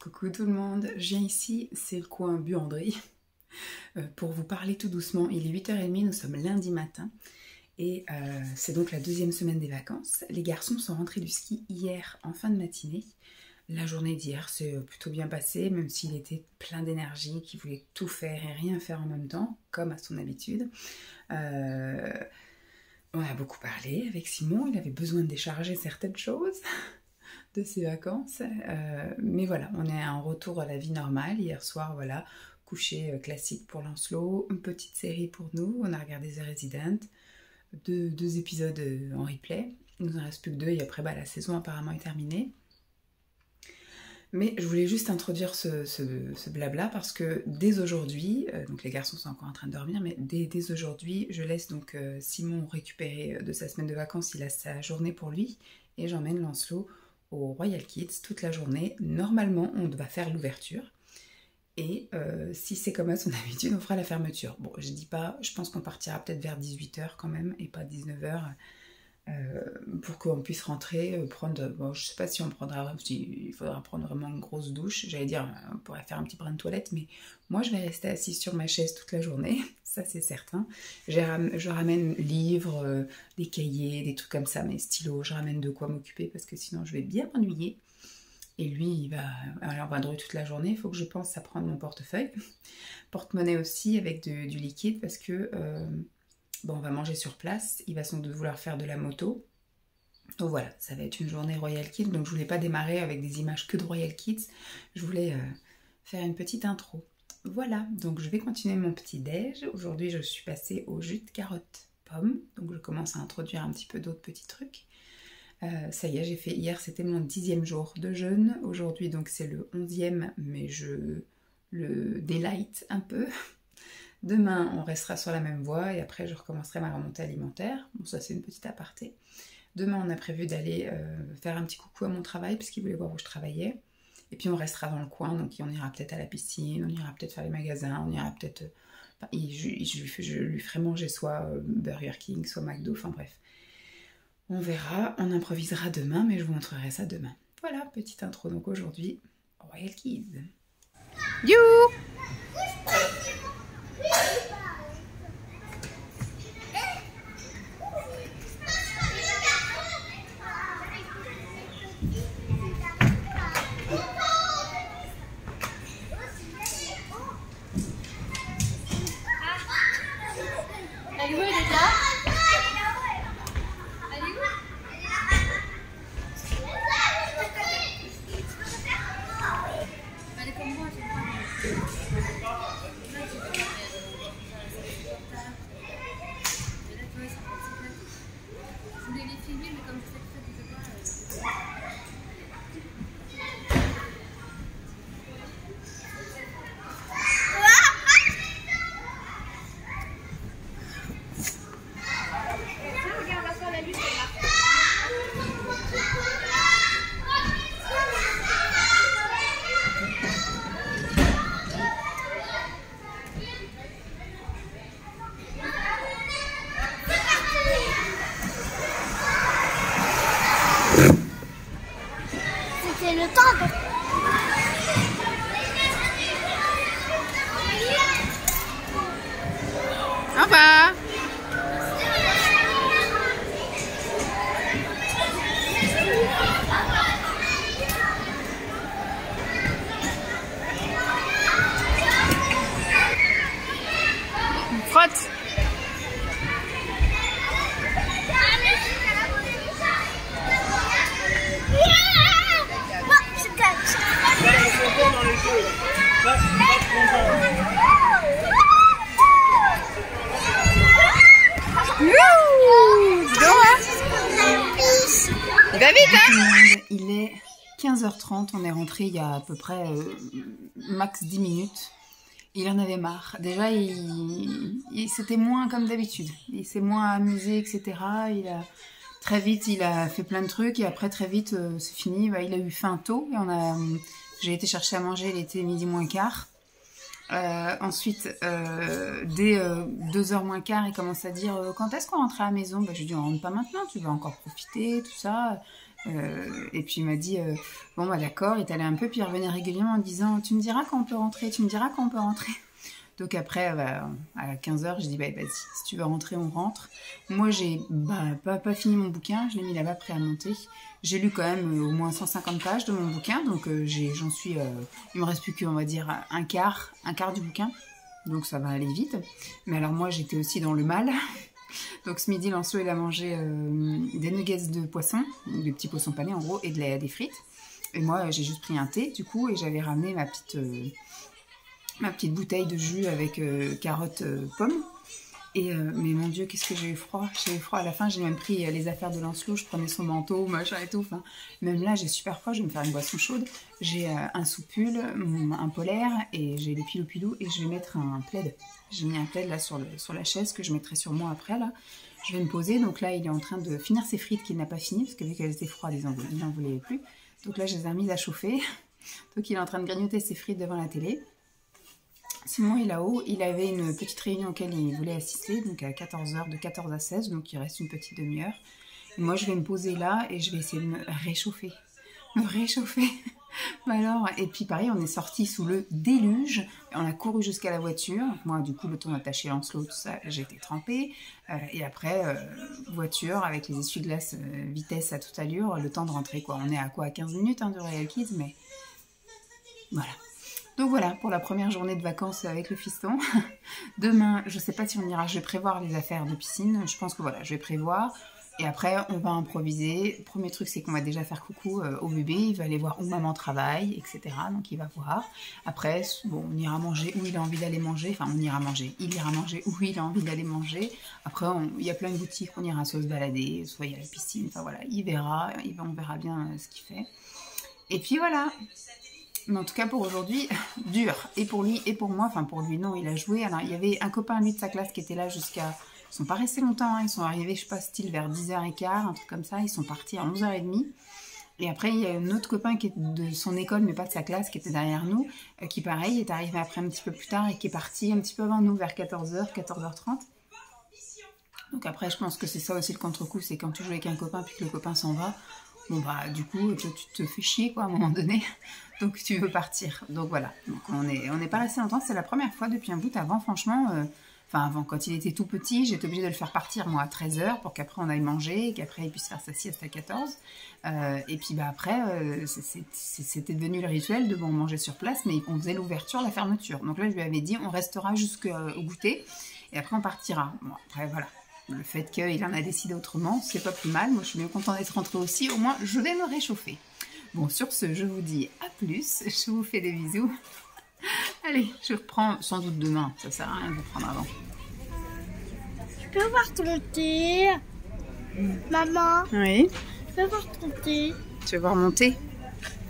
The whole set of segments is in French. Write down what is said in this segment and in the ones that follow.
Coucou tout le monde, je viens ici, c'est le coin buanderie, pour vous parler tout doucement. Il est 8h30, nous sommes lundi matin et c'est donc la deuxième semaine des vacances. Les garçons sont rentrés du ski hier en fin de matinée. La journée d'hier s'est plutôt bien passée, même s'il était plein d'énergie, qu'il voulait tout faire et rien faire en même temps, comme à son habitude. On a beaucoup parlé avec Simon, il avait besoin de décharger certaines choses de ses vacances, mais voilà, on est en retour à la vie normale. Hier soir, voilà, coucher classique pour Lancelot, une petite série pour nous, on a regardé The Resident, deux épisodes en replay, il nous en reste plus que 2 et après la saison apparemment est terminée. Mais je voulais juste introduire ce blabla parce que dès aujourd'hui, donc les garçons sont encore en train de dormir, mais dès aujourd'hui, je laisse donc Simon récupérer de sa semaine de vacances, il a sa journée pour lui, et j'emmène Lancelot au Royal Kids toute la journée. Normalement, on va faire l'ouverture. Et si c'est comme à son habitude, on fera la fermeture. Bon, je dis pas, je pense qu'on partira peut-être vers 18h quand même, et pas 19h, pour qu'on puisse rentrer, prendre... Bon, je sais pas si on prendra... Il faudra prendre vraiment une grosse douche. J'allais dire, on pourrait faire un petit brin de toilette, mais moi, je vais rester assise sur ma chaise toute la journée, ça c'est certain. Je ramène livres, des cahiers, des trucs comme ça, mes stylos, je ramène de quoi m'occuper, parce que sinon, je vais bien m'ennuyer. Et lui, il va aller en vadrouille toute la journée. Il faut que je pense à prendre mon portefeuille. Porte-monnaie aussi, avec du liquide, parce que... Bon, on va manger sur place, il va sans doute vouloir faire de la moto. Donc voilà, ça va être une journée Royal Kids, donc je voulais pas démarrer avec des images que de Royal Kids, je voulais faire une petite intro. Voilà, donc je vais continuer mon petit déj. Aujourd'hui, je suis passée au jus de carotte pomme, donc je commence à introduire un petit peu d'autres petits trucs. Ça y est, j'ai fait hier, c'était mon 10e jour de jeûne. Aujourd'hui, donc c'est le 11e, mais je le daylight un peu. Demain, on restera sur la même voie et après, je recommencerai ma remontée alimentaire. Bon, ça, c'est une petite aparté. Demain, on a prévu d'aller faire un petit coucou à mon travail puisqu'il voulait voir où je travaillais. Et puis, on restera dans le coin. Donc, on ira peut-être à la piscine, on ira peut-être faire les magasins, on ira peut-être... je lui ferai manger soit Burger King, soit McDo, enfin bref. On verra, on improvisera demain, mais je vous montrerai ça demain. Voilà, petite intro. Donc, aujourd'hui, Royal Kids. You! Elle est où, elle est là? Elle est où? Elle est comme moi, j'ai pas. Je voulais les filmer, mais comme je sais que ça ne fait pas. C'est le temps de... Au revoir. Frotte. Il va vite, hein? Il est 15h30, on est rentré il y a à peu près max 10 minutes. Il en avait marre. Déjà, c'était moins comme d'habitude. Il s'est moins amusé, etc. Très vite, il a fait plein de trucs et après, très vite, c'est fini. Il a eu faim tôt et j'ai été chercher à manger, il était midi moins quart. Ensuite, dès 2h moins quart, il commence à dire quand est-ce qu'on rentre à la maison? Je lui dis on rentre pas maintenant, tu vas encore profiter, tout ça. Et puis il m'a dit bon bah d'accord, il est allé un peu, puis il revenait régulièrement en disant tu me diras quand on peut rentrer, tu me diras quand on peut rentrer. Donc après à 15h j'ai dit bah vas-y, si tu veux rentrer on rentre. Moi j'ai pas fini mon bouquin, je l'ai mis là-bas prêt à monter. J'ai lu quand même au moins 150 pages de mon bouquin, donc j'en suis, il me reste plus que on va dire un quart du bouquin, donc ça va aller vite. Mais alors moi j'étais aussi dans le mal. Donc ce midi, Lancelot il a mangé des nuggets de poisson, des petits poissons panés en gros, et des frites. Et moi j'ai juste pris un thé du coup, et j'avais ramené ma petite bouteille de jus avec carottes, pommes. Et mais mon Dieu, qu'est-ce que j'ai eu froid. J'ai eu froid à la fin, j'ai même pris les affaires de Lancelot, je prenais son manteau, machin et tout. Enfin, même là j'ai super froid, je vais me faire une boisson chaude. J'ai un soupul, un polaire, et j'ai le pilou-pilou, et je vais mettre un plaid. J'ai mis un plaid là sur la chaise que je mettrai sur moi après là. Je vais me poser, donc là il est en train de finir ses frites qu'il n'a pas fini, parce que vu qu'elles étaient froides, il n'en voulait plus. Donc là je les ai remises à chauffer. Donc il est en train de grignoter ses frites devant la télé. Sinon, là-haut, il avait une petite réunion auquel il voulait assister, donc à 14h, de 14 à 16, donc il reste une petite demi-heure. Moi, je vais me poser là et je vais essayer de me réchauffer. Alors, et puis pareil, on est sorti sous le déluge, on a couru jusqu'à la voiture. Moi, du coup, le temps d'attacher Lancelot, tout ça, j'étais trempée. Et après, voiture avec les essuie-glaces vitesse à toute allure, le temps de rentrer, quoi. On est à quoi, à 15 minutes du Royal Kids, mais voilà. Donc voilà, pour la première journée de vacances avec le fiston. Demain, je ne sais pas si on ira, je vais prévoir les affaires de piscine. Je pense que voilà, je vais prévoir. Et après, on va improviser. Le premier truc, c'est qu'on va déjà faire coucou au bébé. Il va aller voir où maman travaille, etc. Donc il va voir. Après, bon, on ira manger où il a envie d'aller manger. Enfin, on ira manger. Il ira manger où il a envie d'aller manger. Après, il y a plein de boutiques. On ira soit se balader, soit il y a la piscine. Enfin voilà, il verra. On verra bien ce qu'il fait. Et puis voilà. Mais en tout cas pour aujourd'hui, dur. Et pour lui et pour moi, enfin pour lui non, il a joué. Alors il y avait un copain lui de sa classe qui était là jusqu'à... Ils sont pas restés longtemps, hein. Ils sont arrivés, je sais pas, style vers 10h15, un truc comme ça. Ils sont partis à 11h30. Et après il y a un autre copain qui est de son école, mais pas de sa classe, qui était derrière nous, qui pareil est arrivé après un petit peu plus tard et qui est parti un petit peu avant nous, vers 14h, 14h30. Donc après je pense que c'est ça aussi le contre-coup, c'est quand tu joues avec un copain puis que le copain s'en va. Bon bah du coup tu te fais chier quoi à un moment donné, donc tu veux partir. Donc voilà, donc on est pas resté longtemps, c'est la première fois depuis un bout. Avant franchement, avant quand il était tout petit, j'étais obligée de le faire partir moi à 13h pour qu'après on aille manger et qu'après il puisse faire sa sieste à 14. Et puis bah après c'était devenu le rituel de manger sur place, mais on faisait l'ouverture, la fermeture. Donc là je lui avais dit on restera jusqu'au goûter et après on partira. Bon après voilà. Le fait qu'il en a décidé autrement, c'est pas plus mal. Moi, je suis bien contente d'être rentrée aussi. Au moins, je vais me réchauffer. Bon, sur ce, je vous dis à plus. Je vous fais des bisous. Allez, je reprends sans doute demain. Ça sert à rien de vous prendre avant. Je peux voir ton thé, maman? Oui. Je peux voir ton thé? Tu veux voir mon thé?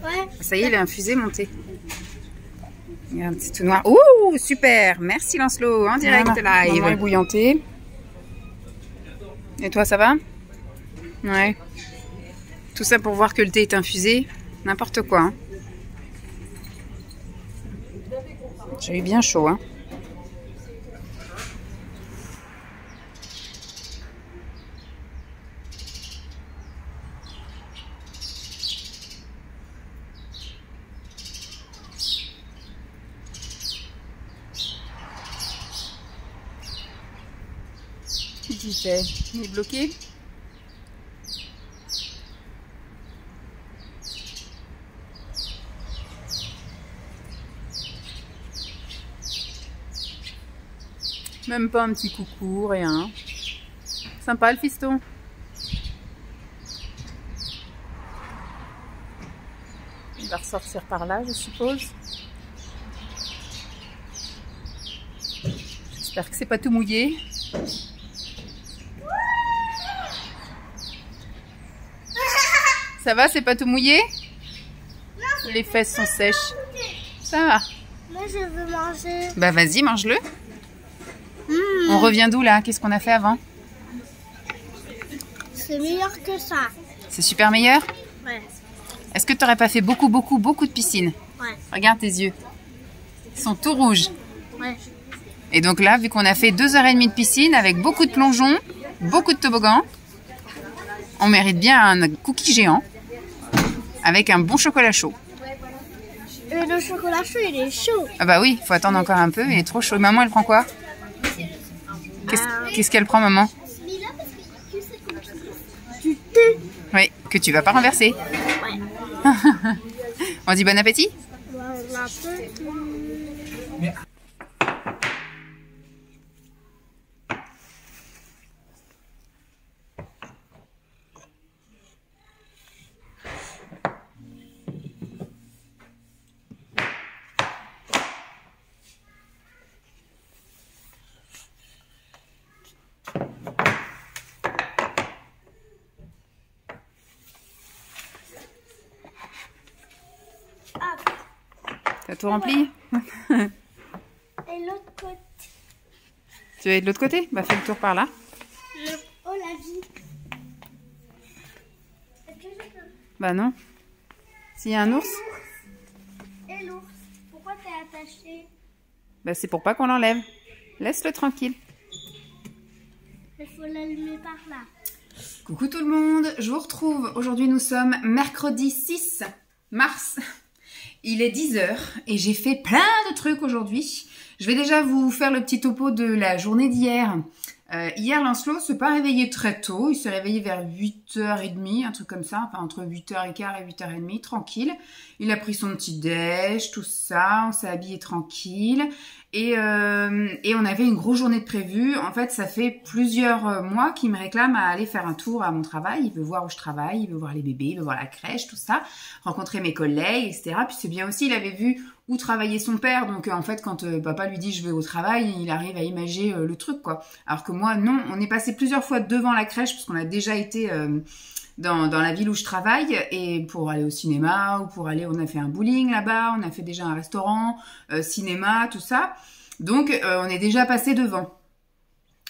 Ouais. Ça y est, il est infusé, mon thé. Regarde, c'est tout noir. Ouh, super. Merci, Lancelot. En direct, là. Il va bouillanter. Et toi, ça va? Ouais. Tout ça pour voir que le thé est infusé. N'importe quoi. Hein. J'ai eu bien chaud. Hein. Qu'est-ce qu'il fait? Il est bloqué? Même pas un petit coucou, rien. Sympa le fiston. Il va ressortir par là, je suppose. J'espère que c'est pas tout mouillé. Ça va, c'est pas tout mouillé? Les fesses sont sèches. Ça va. Moi, je veux manger. Bah vas-y, mange-le. On revient d'où là? Qu'est-ce qu'on a fait avant? C'est meilleur que ça. C'est super meilleur? Ouais. Est-ce que tu n'aurais pas fait beaucoup de piscine? Ouais. Regarde tes yeux. Ils sont tout rouges. Ouais. Et donc là, vu qu'on a fait 2h30 de piscine avec beaucoup de plongeons, beaucoup de toboggans, on mérite bien un cookie géant. avec un bon chocolat chaud. Le chocolat chaud, il est chaud. Ah bah oui, il faut attendre encore un peu, il est trop chaud. Maman, elle prend quoi? Qu'est-ce qu'elle prend, maman? Du thé. Oui, que tu vas pas renverser. Ouais. On dit bon appétit? Bon appétit. T'as tout rempli? Et l'autre côté. Tu vas aller de l'autre côté? Bah fais le tour par là. Oh la vie. Est-ce que je peux... Bah non. S'il y a un ours? Et l'ours, pourquoi t'es attaché? Bah c'est pour pas qu'on l'enlève. Laisse-le tranquille. Il faut l'allumer par là. Coucou tout le monde, je vous retrouve. Aujourd'hui nous sommes mercredi 6 mars. Il est 10 h et j'ai fait plein de trucs aujourd'hui. Je vais déjà vous faire le petit topo de la journée d'hier. Hier, Lancelot s'est pas réveillé très tôt. Il s'est réveillé vers 8h30, un truc comme ça. Enfin, entre 8h15 et 8h30, tranquille. Il a pris son petit déj, tout ça. On s'est habillé tranquille. Et on avait une grosse journée de prévue. En fait, ça fait plusieurs mois qu'il me réclame à aller faire un tour à mon travail. Il veut voir où je travaille, il veut voir les bébés, il veut voir la crèche, tout ça. Rencontrer mes collègues, etc. Puis c'est bien aussi, il avait vu où travaillait son père. Donc en fait, quand papa lui dit je vais au travail, il arrive à imager le truc, quoi. Alors que moi, non. On est passé plusieurs fois devant la crèche parce qu'on a déjà été... Dans la ville où je travaille, et pour aller au cinéma, ou pour aller, on a fait un bowling là-bas, on a fait déjà un restaurant, cinéma, tout ça. Donc, on est déjà passé devant.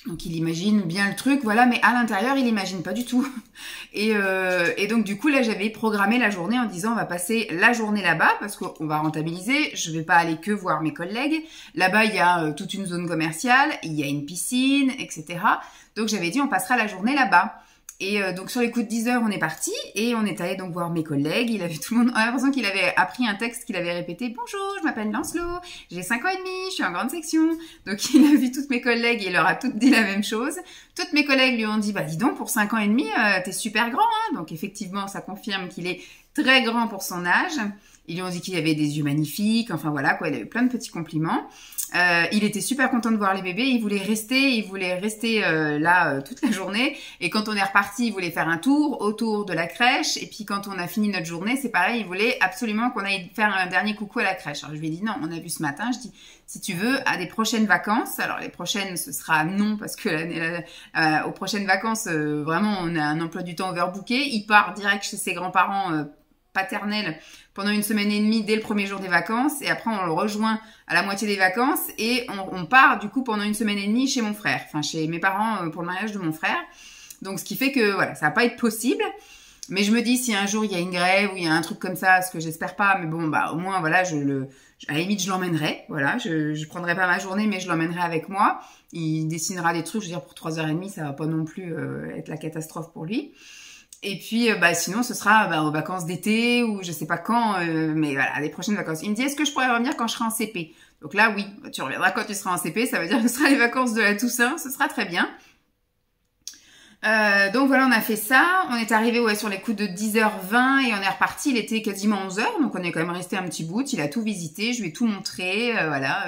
Donc, il imagine bien le truc, voilà, mais à l'intérieur, il imagine pas du tout. Et donc, du coup, là, j'avais programmé la journée en disant, on va passer la journée là-bas, parce qu'on va rentabiliser, je vais pas aller que voir mes collègues. Là-bas, il y a toute une zone commerciale, il y a une piscine, etc. Donc, j'avais dit, on passera la journée là-bas. Et donc sur les coups de 10 h, on est parti et on est allé donc voir mes collègues. Il avait tout le monde. On a l'impression qu'il avait appris un texte qu'il avait répété. Bonjour, je m'appelle Lancelot, j'ai 5 ans et demi, je suis en grande section. Donc il a vu toutes mes collègues et il leur a toutes dit la même chose. Toutes mes collègues lui ont dit bah dis donc pour 5 ans et demi, t'es super grand. Hein. Donc effectivement, ça confirme qu'il est très grand pour son âge. Ils lui ont dit qu'il avait des yeux magnifiques. Enfin voilà quoi, il a eu plein de petits compliments. Il était super content de voir les bébés, il voulait rester là toute la journée, et quand on est reparti, il voulait faire un tour autour de la crèche, et puis quand on a fini notre journée, c'est pareil, il voulait absolument qu'on aille faire un dernier coucou à la crèche. Alors je lui ai dit non, on a vu ce matin, je dis si tu veux, à des prochaines vacances, alors les prochaines ce sera non, parce que aux prochaines vacances, vraiment on a un emploi du temps overbooké, il part direct chez ses grands-parents paternelle pendant une semaine et demie dès le premier jour des vacances, et après on le rejoint à la moitié des vacances et on part du coup pendant une semaine et demie chez mon frère, enfin chez mes parents pour le mariage de mon frère. Donc ce qui fait que voilà, ça va pas être possible. Mais je me dis si un jour il y a une grève ou il y a un truc comme ça, ce que j'espère pas, mais bon bah au moins voilà, à la limite je l'emmènerai, voilà, je prendrai pas ma journée mais je l'emmènerai avec moi. Il dessinera des trucs, je veux dire pour 3h30 ça va pas non plus être la catastrophe pour lui. Et puis, sinon, ce sera aux vacances d'été ou je sais pas quand, mais voilà, les prochaines vacances. Il me dit, est-ce que je pourrais revenir quand je serai en CP? Donc là, oui, tu reviendras quand tu seras en CP, ça veut dire que ce sera les vacances de la Toussaint, ce sera très bien. Donc voilà, on a fait ça. On est arrivé sur les coups de 10h20 et on est reparti. Il était quasiment 11h, donc on est quand même resté un petit bout. Il a tout visité, je lui ai tout montré, voilà.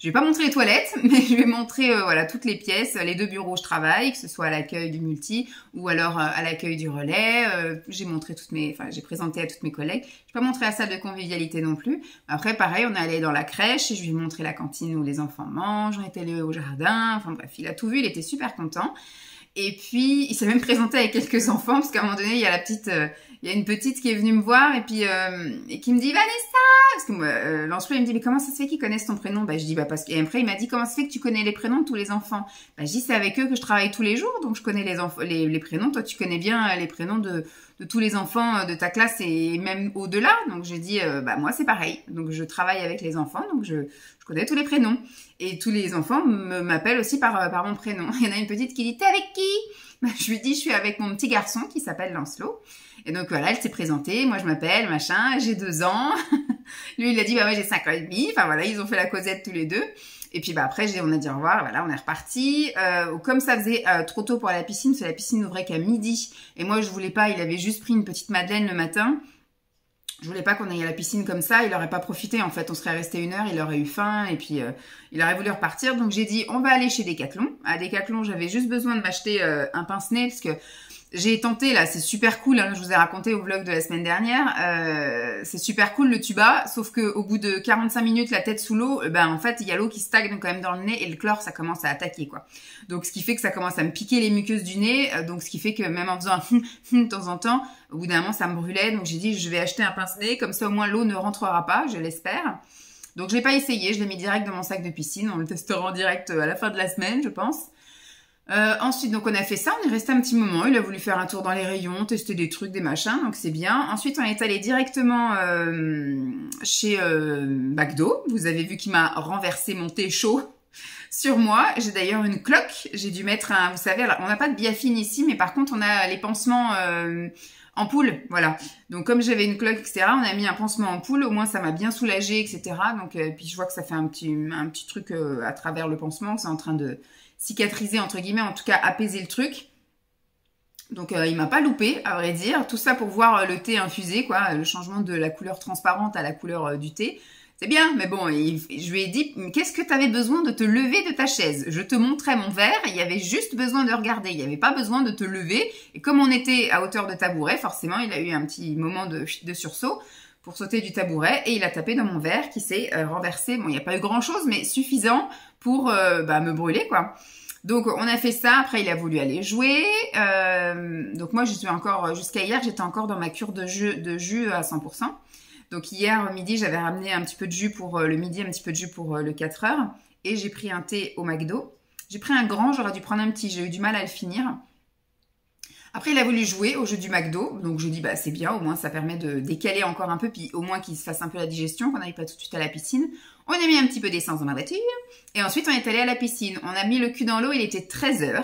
Je vais pas montrer les toilettes, mais je vais montrer voilà toutes les pièces, les 2 bureaux où je travaille, que ce soit à l'accueil du multi ou alors à l'accueil du relais. J'ai montré j'ai présenté à toutes mes collègues. Je vais pas montré la salle de convivialité non plus. Après, pareil, on est allé dans la crèche et je lui ai montré la cantine où les enfants mangent. On est allé au jardin. Enfin bref, il a tout vu, il était super content. Et puis, il s'est même présenté avec quelques enfants, parce qu'à un moment donné, il y a une petite qui est venue me voir, et puis, et qui me dit, Vanessa! Parce que moi, Lancelot, il me dit, mais comment ça se fait qu'ils connaissent ton prénom? Bah, je dis, parce que, et après, il m'a dit, comment ça se fait que tu connais les prénoms de tous les enfants? Bah, je dis, c'est avec eux que je travaille tous les jours, donc je connais les prénoms. Toi, tu connais bien les prénoms de tous les enfants de ta classe et même au-delà. Donc, j'ai dit, moi, c'est pareil. Donc, je travaille avec les enfants, donc je connais tous les prénoms. Et tous les enfants m'appellent aussi par mon prénom. Il y en a une petite qui dit, t'es avec qui? Je lui dis, je suis avec mon petit garçon qui s'appelle Lancelot. Et donc voilà, elle s'est présentée, moi je m'appelle, machin, j'ai 2 ans. Lui il a dit bah moi j'ai 5 ans et demi, enfin voilà, ils ont fait la causette tous les deux. Et puis bah après on a dit au revoir, voilà, on est reparti. Comme ça faisait trop tôt pour aller à la piscine, parce que la piscine n'ouvrait qu'à midi. Et moi je voulais pas, il avait juste pris une petite madeleine le matin. Je voulais pas qu'on aille à la piscine comme ça, il aurait pas profité en fait, on serait resté 1 heure, il aurait eu faim et puis il aurait voulu repartir. Donc j'ai dit on va aller chez Decathlon. À Decathlon j'avais juste besoin de m'acheter un pince-nez parce que j'ai tenté là, c'est super cool, hein, je vous ai raconté au vlog de la semaine dernière, c'est super cool le tuba, sauf que au bout de 45 minutes la tête sous l'eau, ben en fait il y a l'eau qui stagne quand même dans le nez et le chlore ça commence à attaquer quoi. Donc ce qui fait que ça commence à me piquer les muqueuses du nez, donc ce qui fait que même en faisant un de temps en temps, au bout d'un moment ça me brûlait, donc j'ai dit je vais acheter un pince-nez, comme ça au moins l'eau ne rentrera pas, je l'espère. Donc je l'ai pas essayé, je l'ai mis direct dans mon sac de piscine, on le testera en direct à la fin de la semaine je pense. Ensuite, donc on a fait ça, on est resté un petit moment, il a voulu faire un tour dans les rayons, tester des trucs, des machins, donc c'est bien. Ensuite, on est allé directement chez McDo. Vous avez vu qu'il m'a renversé mon thé chaud sur moi. J'ai d'ailleurs une cloque, j'ai dû mettre un, vous savez, alors, on n'a pas de biafine ici, mais par contre on a les pansements ampoule, voilà. Donc comme j'avais une cloque, etc., on a mis un pansement ampoule, au moins ça m'a bien soulagé, etc. Donc puis je vois que ça fait un petit truc à travers le pansement, c'est en train de cicatriser entre guillemets, en tout cas apaiser le truc. Donc il m'a pas loupé, à vrai dire. Tout ça pour voir le thé infusé, quoi, le changement de la couleur transparente à la couleur du thé. C'est bien, mais bon, je lui ai dit, qu'est-ce que tu avais besoin de te lever de ta chaise? Je te montrais mon verre, il y avait juste besoin de regarder, il n'y avait pas besoin de te lever. Et comme on était à hauteur de tabouret, forcément, il a eu un petit moment de sursaut pour sauter du tabouret et il a tapé dans mon verre qui s'est renversé. Bon, il n'y a pas eu grand-chose, mais suffisant pour me brûler, quoi. Donc on a fait ça, après il a voulu aller jouer, donc moi je suis encore, jusqu'à hier j'étais encore dans ma cure de jus à 100%. Donc hier midi j'avais ramené un petit peu de jus pour le midi, un petit peu de jus pour le 4 heures, et j'ai pris un thé au McDo. J'ai pris un grand, j'aurais dû prendre un petit, j'ai eu du mal à le finir. Après il a voulu jouer au jeu du McDo, donc je dis bah c'est bien, au moins ça permet de décaler encore un peu, puis au moins qu'il se fasse un peu la digestion, qu'on n'aille pas tout de suite à la piscine. On a mis un petit peu d'essence dans ma voiture, et ensuite on est allé à la piscine. On a mis le cul dans l'eau, il était 13h.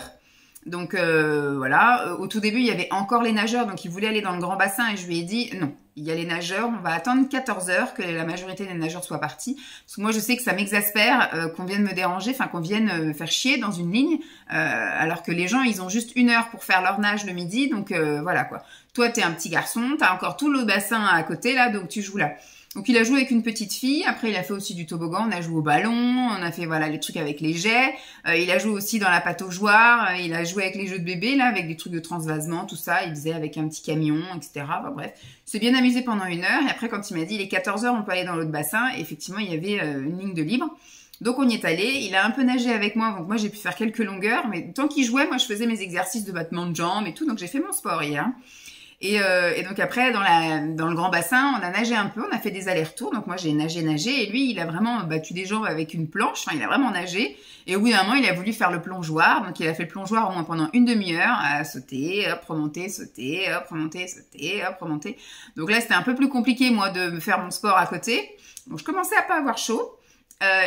Donc voilà, au tout début il y avait encore les nageurs, donc il voulait aller dans le grand bassin, et je lui ai dit non, il y a les nageurs, on va attendre 14h que la majorité des nageurs soient partis. Parce que moi je sais que ça m'exaspère qu'on vienne me déranger, enfin qu'on vienne me faire chier dans une ligne, alors que les gens ils ont juste 1 heure pour faire leur nage le midi, donc voilà quoi. Toi t'es un petit garçon, t'as encore tout le bassin à côté là, donc tu joues là. Donc il a joué avec une petite fille, après il a fait aussi du toboggan, on a joué au ballon, on a fait voilà les trucs avec les jets, il a joué aussi dans la pataugeoire, il a joué avec les jeux de bébé là, avec des trucs de transvasement, tout ça, il faisait avec un petit camion, etc. Enfin, bref, il s'est bien amusé pendant 1 heure, et après quand il m'a dit il est 14h, on peut aller dans l'autre bassin, et effectivement il y avait une ligne de libre. Donc on y est allé, il a un peu nagé avec moi, donc moi j'ai pu faire quelques longueurs, mais tant qu'il jouait, moi je faisais mes exercices de battement de jambes et tout, donc j'ai fait mon sport hier. Et donc après, dans le grand bassin, on a nagé un peu, on a fait des allers-retours. Donc moi, j'ai nagé, et lui, il a vraiment battu des jambes avec une planche. Enfin, il a vraiment nagé. Et au bout d'un moment, il a voulu faire le plongeoir. Donc il a fait le plongeoir au moins pendant 1 demi-heure, à sauter, hop, remonter, sauter, hop, remonter, sauter, hop, remonter. Donc là, c'était un peu plus compliqué, moi, de me faire mon sport à côté. Donc je commençais à pas avoir chaud.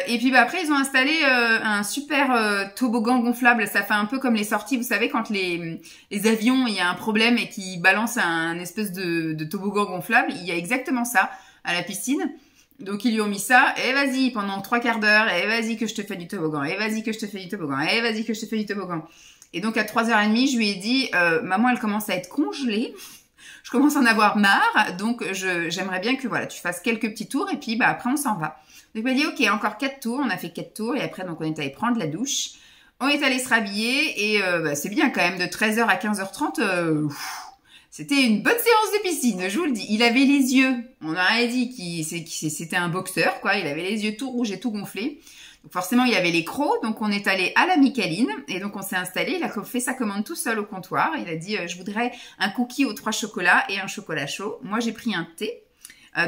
Et puis bah, après ils ont installé un super toboggan gonflable, ça fait un peu comme les sorties, vous savez quand les avions il y a un problème et qu'ils balancent un espèce de toboggan gonflable, il y a exactement ça à la piscine. Donc ils lui ont mis ça, et vas-y pendant 3/4 d'heure, et vas-y que je te fais du toboggan, et vas-y que je te fais du toboggan, et vas-y que je te fais du toboggan. Et donc à 3h30 je lui ai dit maman elle commence à être congelée. Je commence à en avoir marre, donc j'aimerais bien que voilà tu fasses quelques petits tours et puis bah après on s'en va. Donc il m'a dit ok encore 4 tours, on a fait 4 tours et après donc on est allé prendre la douche, on est allé se rhabiller et c'est bien quand même de 13h à 15h30, c'était une bonne séance de piscine, je vous le dis. Il avait les yeux, on aurait dit c'était un boxeur quoi, il avait les yeux tout rouges et tout gonflés. Donc forcément, il y avait les crocs, donc on est allé à la Micaline, et donc on s'est installé, il a fait sa commande tout seul au comptoir, il a dit je voudrais un cookie aux 3 chocolats et un chocolat chaud. Moi j'ai pris un thé,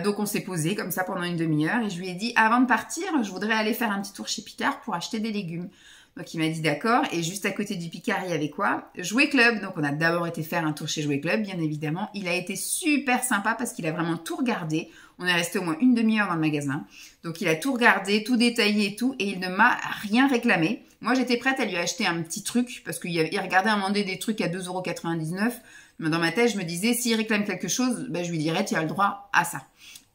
donc on s'est posé comme ça pendant 1 demi-heure, et je lui ai dit avant de partir, je voudrais aller faire un petit tour chez Picard pour acheter des légumes. Donc il m'a dit d'accord, et juste à côté du Picard, il y avait quoi? Jouet Club. Donc on a d'abord été faire un tour chez Jouet Club, bien évidemment. Il a été super sympa parce qu'il a vraiment tout regardé. On est resté au moins 1 demi-heure dans le magasin. Donc il a tout regardé, tout détaillé et tout, et il ne m'a rien réclamé. Moi j'étais prête à lui acheter un petit truc, parce qu'il regardait à demander des trucs à 2,99 €. Mais dans ma tête, je me disais, s'il réclame quelque chose, ben, je lui dirais, tu as le droit à ça.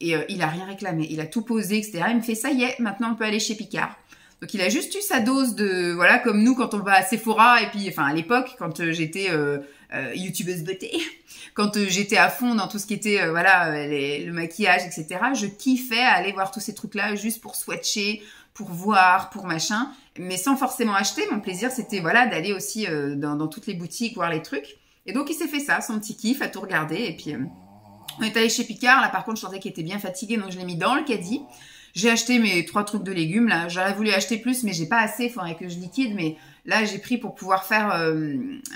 Et il a rien réclamé. Il a tout posé, etc. Il me fait, ça y est, maintenant on peut aller chez Picard. Donc il a juste eu sa dose de, voilà, comme nous quand on va à Sephora, et puis, enfin à l'époque, quand j'étais youtubeuse beauté, quand j'étais à fond dans tout ce qui était, voilà, le maquillage, etc., je kiffais aller voir tous ces trucs-là juste pour swatcher, pour voir, pour machin, mais sans forcément acheter. Mon plaisir, c'était, voilà, d'aller aussi dans toutes les boutiques, voir les trucs. Et donc il s'est fait ça, son petit kiff, à tout regarder, et puis on est allé chez Picard. Là par contre, je sentais qu'il était bien fatigué, donc je l'ai mis dans le caddie. J'ai acheté mes 3 trucs de légumes, là. J'aurais voulu acheter plus, mais j'ai pas assez. Il faudrait que je liquide. Mais là, j'ai pris pour pouvoir faire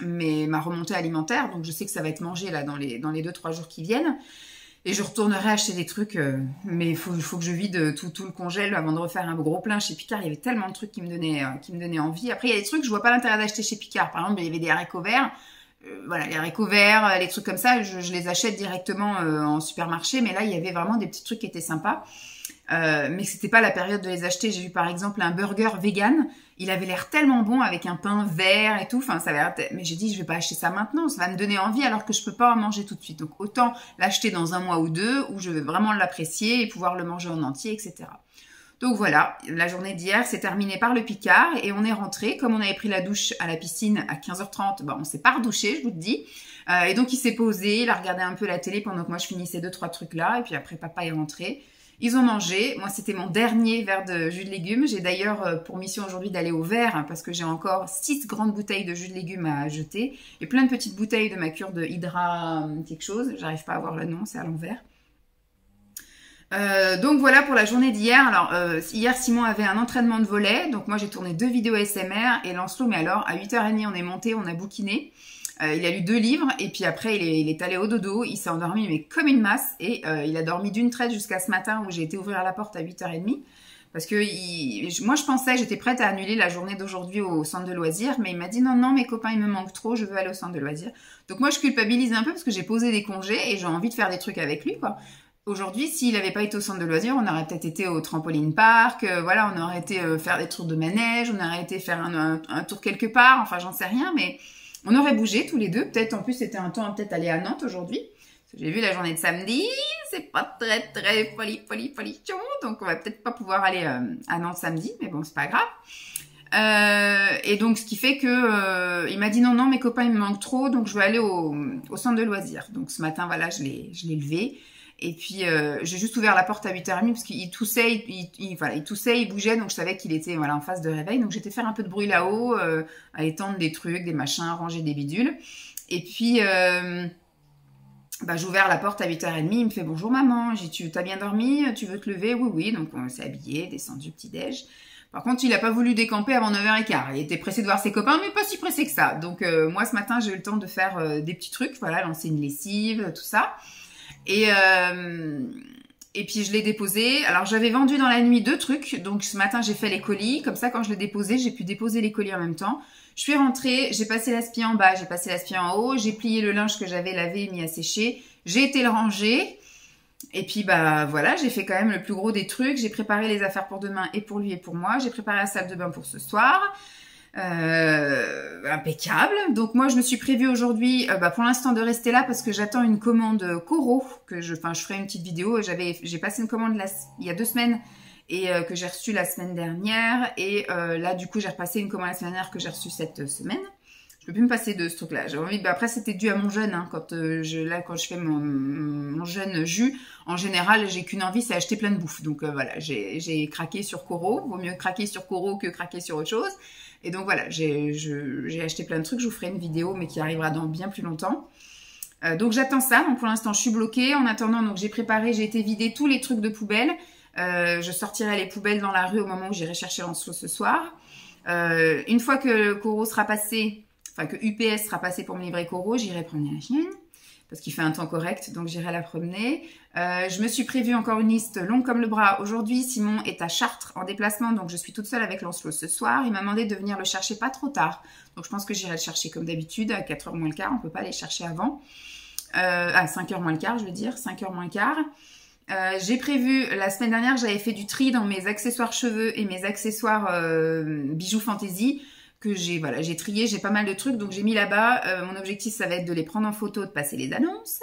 ma remontée alimentaire. Donc, je sais que ça va être mangé, là, dans les 2-3 jours qui viennent. Et je retournerai acheter des trucs. Mais il faut que je vide tout le congèle avant de refaire un gros plein chez Picard. Il y avait tellement de trucs qui me donnaient envie. Après, il y a des trucs, je vois pas l'intérêt d'acheter chez Picard. Par exemple, il y avait des haricots verts. Voilà, les haricots verts, les trucs comme ça, je les achète directement en supermarché. Mais là, il y avait vraiment des petits trucs qui étaient sympas. Mais c'était pas la période de les acheter. J'ai vu par exemple un burger vegan. Il avait l'air tellement bon avec un pain vert et tout. Enfin, ça avait l'air. Mais j'ai dit, je vais pas acheter ça maintenant. Ça va me donner envie alors que je peux pas en manger tout de suite. Donc autant l'acheter dans 1 mois ou 2 où je vais vraiment l'apprécier et pouvoir le manger en entier, etc. Donc voilà, la journée d'hier s'est terminée par le Picard et on est rentré. Comme on avait pris la douche à la piscine à 15h30, bah on s'est pas redouché, je vous le dis. Et donc il s'est posé, il a regardé un peu la télé pendant que moi je finissais 2-3 trucs là. Et puis après papa est rentré. Ils ont mangé. Moi, c'était mon dernier verre de jus de légumes. J'ai d'ailleurs pour mission aujourd'hui d'aller au vert parce que j'ai encore 6 grandes bouteilles de jus de légumes à jeter et plein de petites bouteilles de ma cure de Hydra quelque chose. J'arrive pas à voir le nom, c'est à l'envers. Donc voilà pour la journée d'hier. Alors hier Simon avait un entraînement de volley. Donc moi j'ai tourné 2 vidéos ASMR et Lancelot, mais alors à 8h30 on est monté, on a bouquiné. Il a lu 2 livres et puis après il est allé au dodo, il s'est endormi mais comme une masse et il a dormi d'une traite jusqu'à ce matin où j'ai été ouvrir la porte à 8h30 parce que moi je pensais, j'étais prête à annuler la journée d'aujourd'hui au centre de loisirs mais il m'a dit non mes copains ils me manquent trop, je veux aller au centre de loisirs. Donc moi je culpabilise un peu parce que j'ai posé des congés et j'ai envie de faire des trucs avec lui quoi. Aujourd'hui, s'il n'avait pas été au centre de loisirs, on aurait peut-être été au trampoline park, voilà, on aurait été faire des tours de manège, on aurait été faire un tour quelque part, enfin j'en sais rien mais on aurait bougé tous les deux. Peut-être, en plus, c'était un temps à peut-être aller à Nantes aujourd'hui. J'ai vu la journée de samedi. C'est pas très folichon. Donc, on va peut-être pas pouvoir aller à Nantes samedi. Mais bon, c'est pas grave. Et donc, ce qui fait que il m'a dit non, mes copains, ils me manquent trop. Donc, je veux aller au centre de loisirs. Donc, ce matin, voilà, je l'ai levé. Et puis, j'ai juste ouvert la porte à 8h30 parce qu'il toussait, il toussait, il bougeait. Donc, je savais qu'il était voilà, en phase de réveil. Donc, j'étais faire un peu de bruit là-haut, à étendre des trucs, des machins, ranger des bidules. Et puis, j'ai ouvert la porte à 8h30. Il me fait « Bonjour maman, t'as bien dormi? Tu veux te lever ?» Oui. Donc, on s'est habillé, descendu petit-déj. Par contre, il n'a pas voulu décamper avant 9h15. Il était pressé de voir ses copains, mais pas si pressé que ça. Donc, moi, ce matin, j'ai eu le temps de faire des petits trucs. Voilà, lancer une lessive, tout ça. Et puis je l'ai déposé. Alors j'avais vendu dans la nuit 2 trucs. Donc ce matin j'ai fait les colis. Comme ça quand je l'ai déposé, j'ai pu déposer les colis en même temps. Je suis rentrée, j'ai passé l'aspi en bas, j'ai passé l'aspi en haut. J'ai plié le linge que j'avais lavé et mis à sécher. J'ai été le ranger. Et puis voilà, j'ai fait quand même le plus gros des trucs. J'ai préparé les affaires pour demain et pour lui et pour moi. J'ai préparé la salle de bain pour ce soir. Impeccable. Donc moi je me suis prévue aujourd'hui pour l'instant de rester là parce que j'attends une commande Coro que je ferai une petite vidéo. J'ai passé une commande il y a 2 semaines et que j'ai reçue la semaine dernière et là du coup j'ai repassé une commande la semaine dernière que j'ai reçue cette semaine. Je peux plus me passer de ce truc là. J'ai envie. Après c'était dû à mon jeûne hein, quand je fais mon jeûne jus en général j'ai qu'une envie c'est acheter plein de bouffe. Donc voilà j'ai craqué sur Coro. Vaut mieux craquer sur Coro que craquer sur autre chose. Et donc voilà, j'ai acheté plein de trucs, je vous ferai une vidéo, mais qui arrivera dans bien plus longtemps. Donc j'attends ça, donc pour l'instant je suis bloquée. En attendant, donc j'ai été vider tous les trucs de poubelle. Je sortirai les poubelles dans la rue au moment où j'irai chercher Lancelot ce soir. Une fois que Coro sera passé, enfin que UPS sera passé pour me livrer Coro, j'irai promener la chienne. Parce qu'il fait un temps correct, donc j'irai la promener. Je me suis prévu encore une liste longue comme le bras. Aujourd'hui, Simon est à Chartres en déplacement, donc je suis toute seule avec Lancelot ce soir. Il m'a demandé de venir le chercher pas trop tard. Donc je pense que j'irai le chercher comme d'habitude, à 4h moins le quart. On ne peut pas aller chercher avant. À 5h moins le quart, je veux dire, 5h moins le quart. J'ai prévu, la semaine dernière, j'avais fait du tri dans mes accessoires cheveux et mes accessoires bijoux fantaisie. que j'ai trié, j'ai pas mal de trucs, donc j'ai mis là-bas. Mon objectif, ça va être de les prendre en photo, de passer les annonces.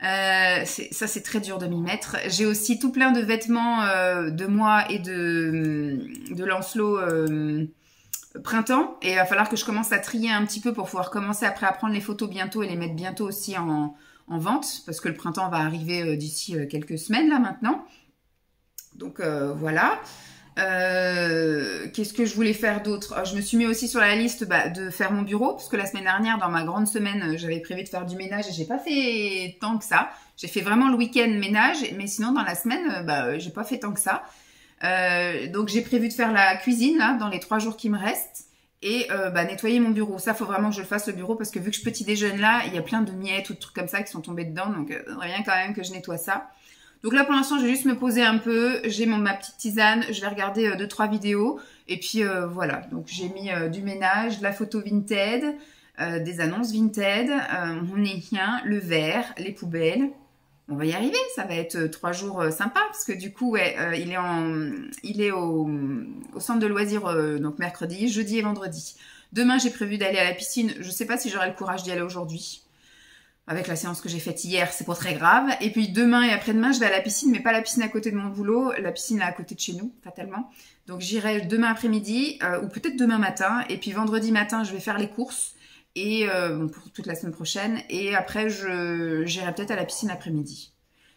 Ça, c'est très dur de m'y mettre. J'ai aussi tout plein de vêtements de moi et de Lancelot printemps, et il va falloir que je commence à trier un petit peu pour pouvoir commencer après à prendre les photos bientôt et les mettre bientôt aussi en vente, parce que le printemps va arriver d'ici quelques semaines là maintenant. Donc voilà. Qu'est-ce que je voulais faire d'autre? Je me suis mis aussi sur la liste de faire mon bureau, parce que la semaine dernière, dans ma grande semaine, j'avais prévu de faire du ménage et j'ai pas fait tant que ça. J'ai fait vraiment le week-end ménage, mais sinon dans la semaine, j'ai pas fait tant que ça. Donc j'ai prévu de faire la cuisine là dans les 3 jours qui me restent et nettoyer mon bureau. Ça, faut vraiment que je le fasse, le bureau, parce que vu que je petit déjeune là, il y a plein de miettes ou de trucs comme ça qui sont tombés dedans, donc il faudrait bien quand même que je nettoie ça. Donc là, pour l'instant, je vais juste me poser un peu. J'ai ma petite tisane. Je vais regarder 2-3 vidéos. Et puis, voilà. Donc, j'ai mis du ménage, de la photo Vinted, des annonces Vinted, mon équien, le verre, les poubelles. On va y arriver. Ça va être 3 jours sympas. Parce que du coup, ouais, il est au centre de loisirs donc mercredi, jeudi et vendredi. Demain, j'ai prévu d'aller à la piscine. Je ne sais pas si j'aurai le courage d'y aller aujourd'hui. Avec la séance que j'ai faite hier, c'est pas très grave. Et puis demain et après-demain, je vais à la piscine, mais pas la piscine à côté de mon boulot, la piscine là à côté de chez nous, fatalement. Donc j'irai demain après-midi, ou peut-être demain matin. Et puis vendredi matin, je vais faire les courses, et pour toute la semaine prochaine. Et après, j'irai peut-être à la piscine l'après-midi.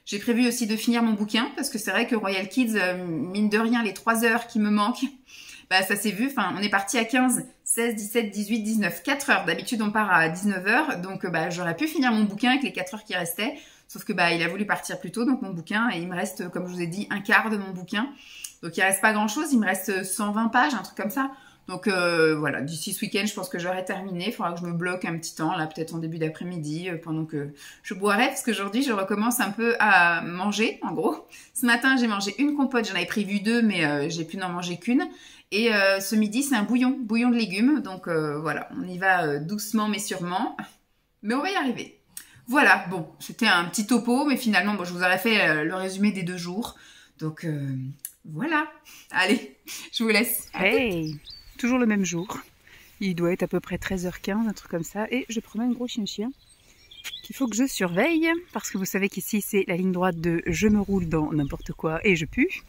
J'ai prévu aussi de finir mon bouquin, parce que c'est vrai que Royal Kids, mine de rien, les 3 heures qui me manquent, ça s'est vu. Enfin, on est parti à 15, 16, 17, 18, 19, 4 heures. D'habitude, on part à 19 heures. Donc, j'aurais pu finir mon bouquin avec les 4 heures qui restaient. Sauf que, il a voulu partir plus tôt. Donc, mon bouquin, et il me reste, comme je vous ai dit, un quart de mon bouquin. Donc, il reste pas grand chose. Il me reste 120 pages, un truc comme ça. Donc, voilà. D'ici ce week-end, je pense que j'aurai terminé. Il faudra que je me bloque un petit temps, là, peut-être en début d'après-midi, pendant que je boirai. Parce qu'aujourd'hui, je recommence un peu à manger, en gros. Ce matin, j'ai mangé une compote. J'en avais prévu 2, mais j'ai pu n'en manger qu'une. Et ce midi, c'est un bouillon de légumes. Donc voilà, on y va doucement mais sûrement. Mais on va y arriver. Voilà, bon, c'était un petit topo, mais finalement, je vous aurais fait le résumé des 2 jours. Donc voilà. Allez, je vous laisse. Hey, toujours le même jour. Il doit être à peu près 13h15, un truc comme ça. Et je promène un gros chien qu'il faut que je surveille. Parce que vous savez qu'ici, c'est la ligne droite de je me roule dans n'importe quoi et je pue.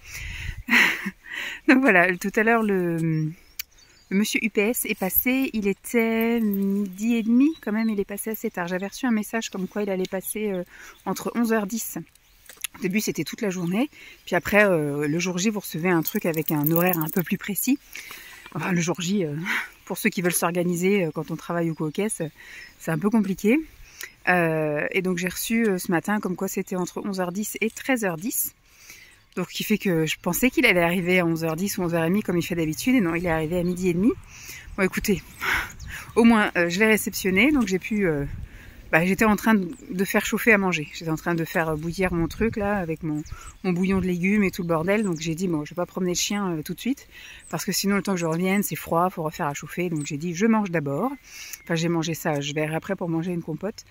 Donc voilà, tout à l'heure, le monsieur UPS est passé. Il était 12h30 quand même, il est passé assez tard. J'avais reçu un message comme quoi il allait passer entre 11h10. Au début, c'était toute la journée. Puis après, le jour J, vous recevez un truc avec un horaire un peu plus précis. Enfin, le jour J, pour ceux qui veulent s'organiser quand on travaille ou quoi aux caisses, c'est un peu compliqué. Et donc, j'ai reçu ce matin comme quoi c'était entre 11h10 et 13h10. Donc, ce qui fait que je pensais qu'il allait arriver à 11h10 ou 11h30 comme il fait d'habitude. Et non, il est arrivé à 12h30. Bon, écoutez, au moins, je l'ai réceptionné. Donc, j'ai pu... j'étais en train de faire chauffer à manger. J'étais en train de faire bouillir mon truc, là, avec mon bouillon de légumes et tout le bordel. Donc, j'ai dit, bon, je vais pas promener le chien tout de suite. Parce que sinon, le temps que je revienne, c'est froid, faut refaire à chauffer. Donc, j'ai dit, je mange d'abord. Enfin, j'ai mangé ça. Je verrai après pour manger une compote.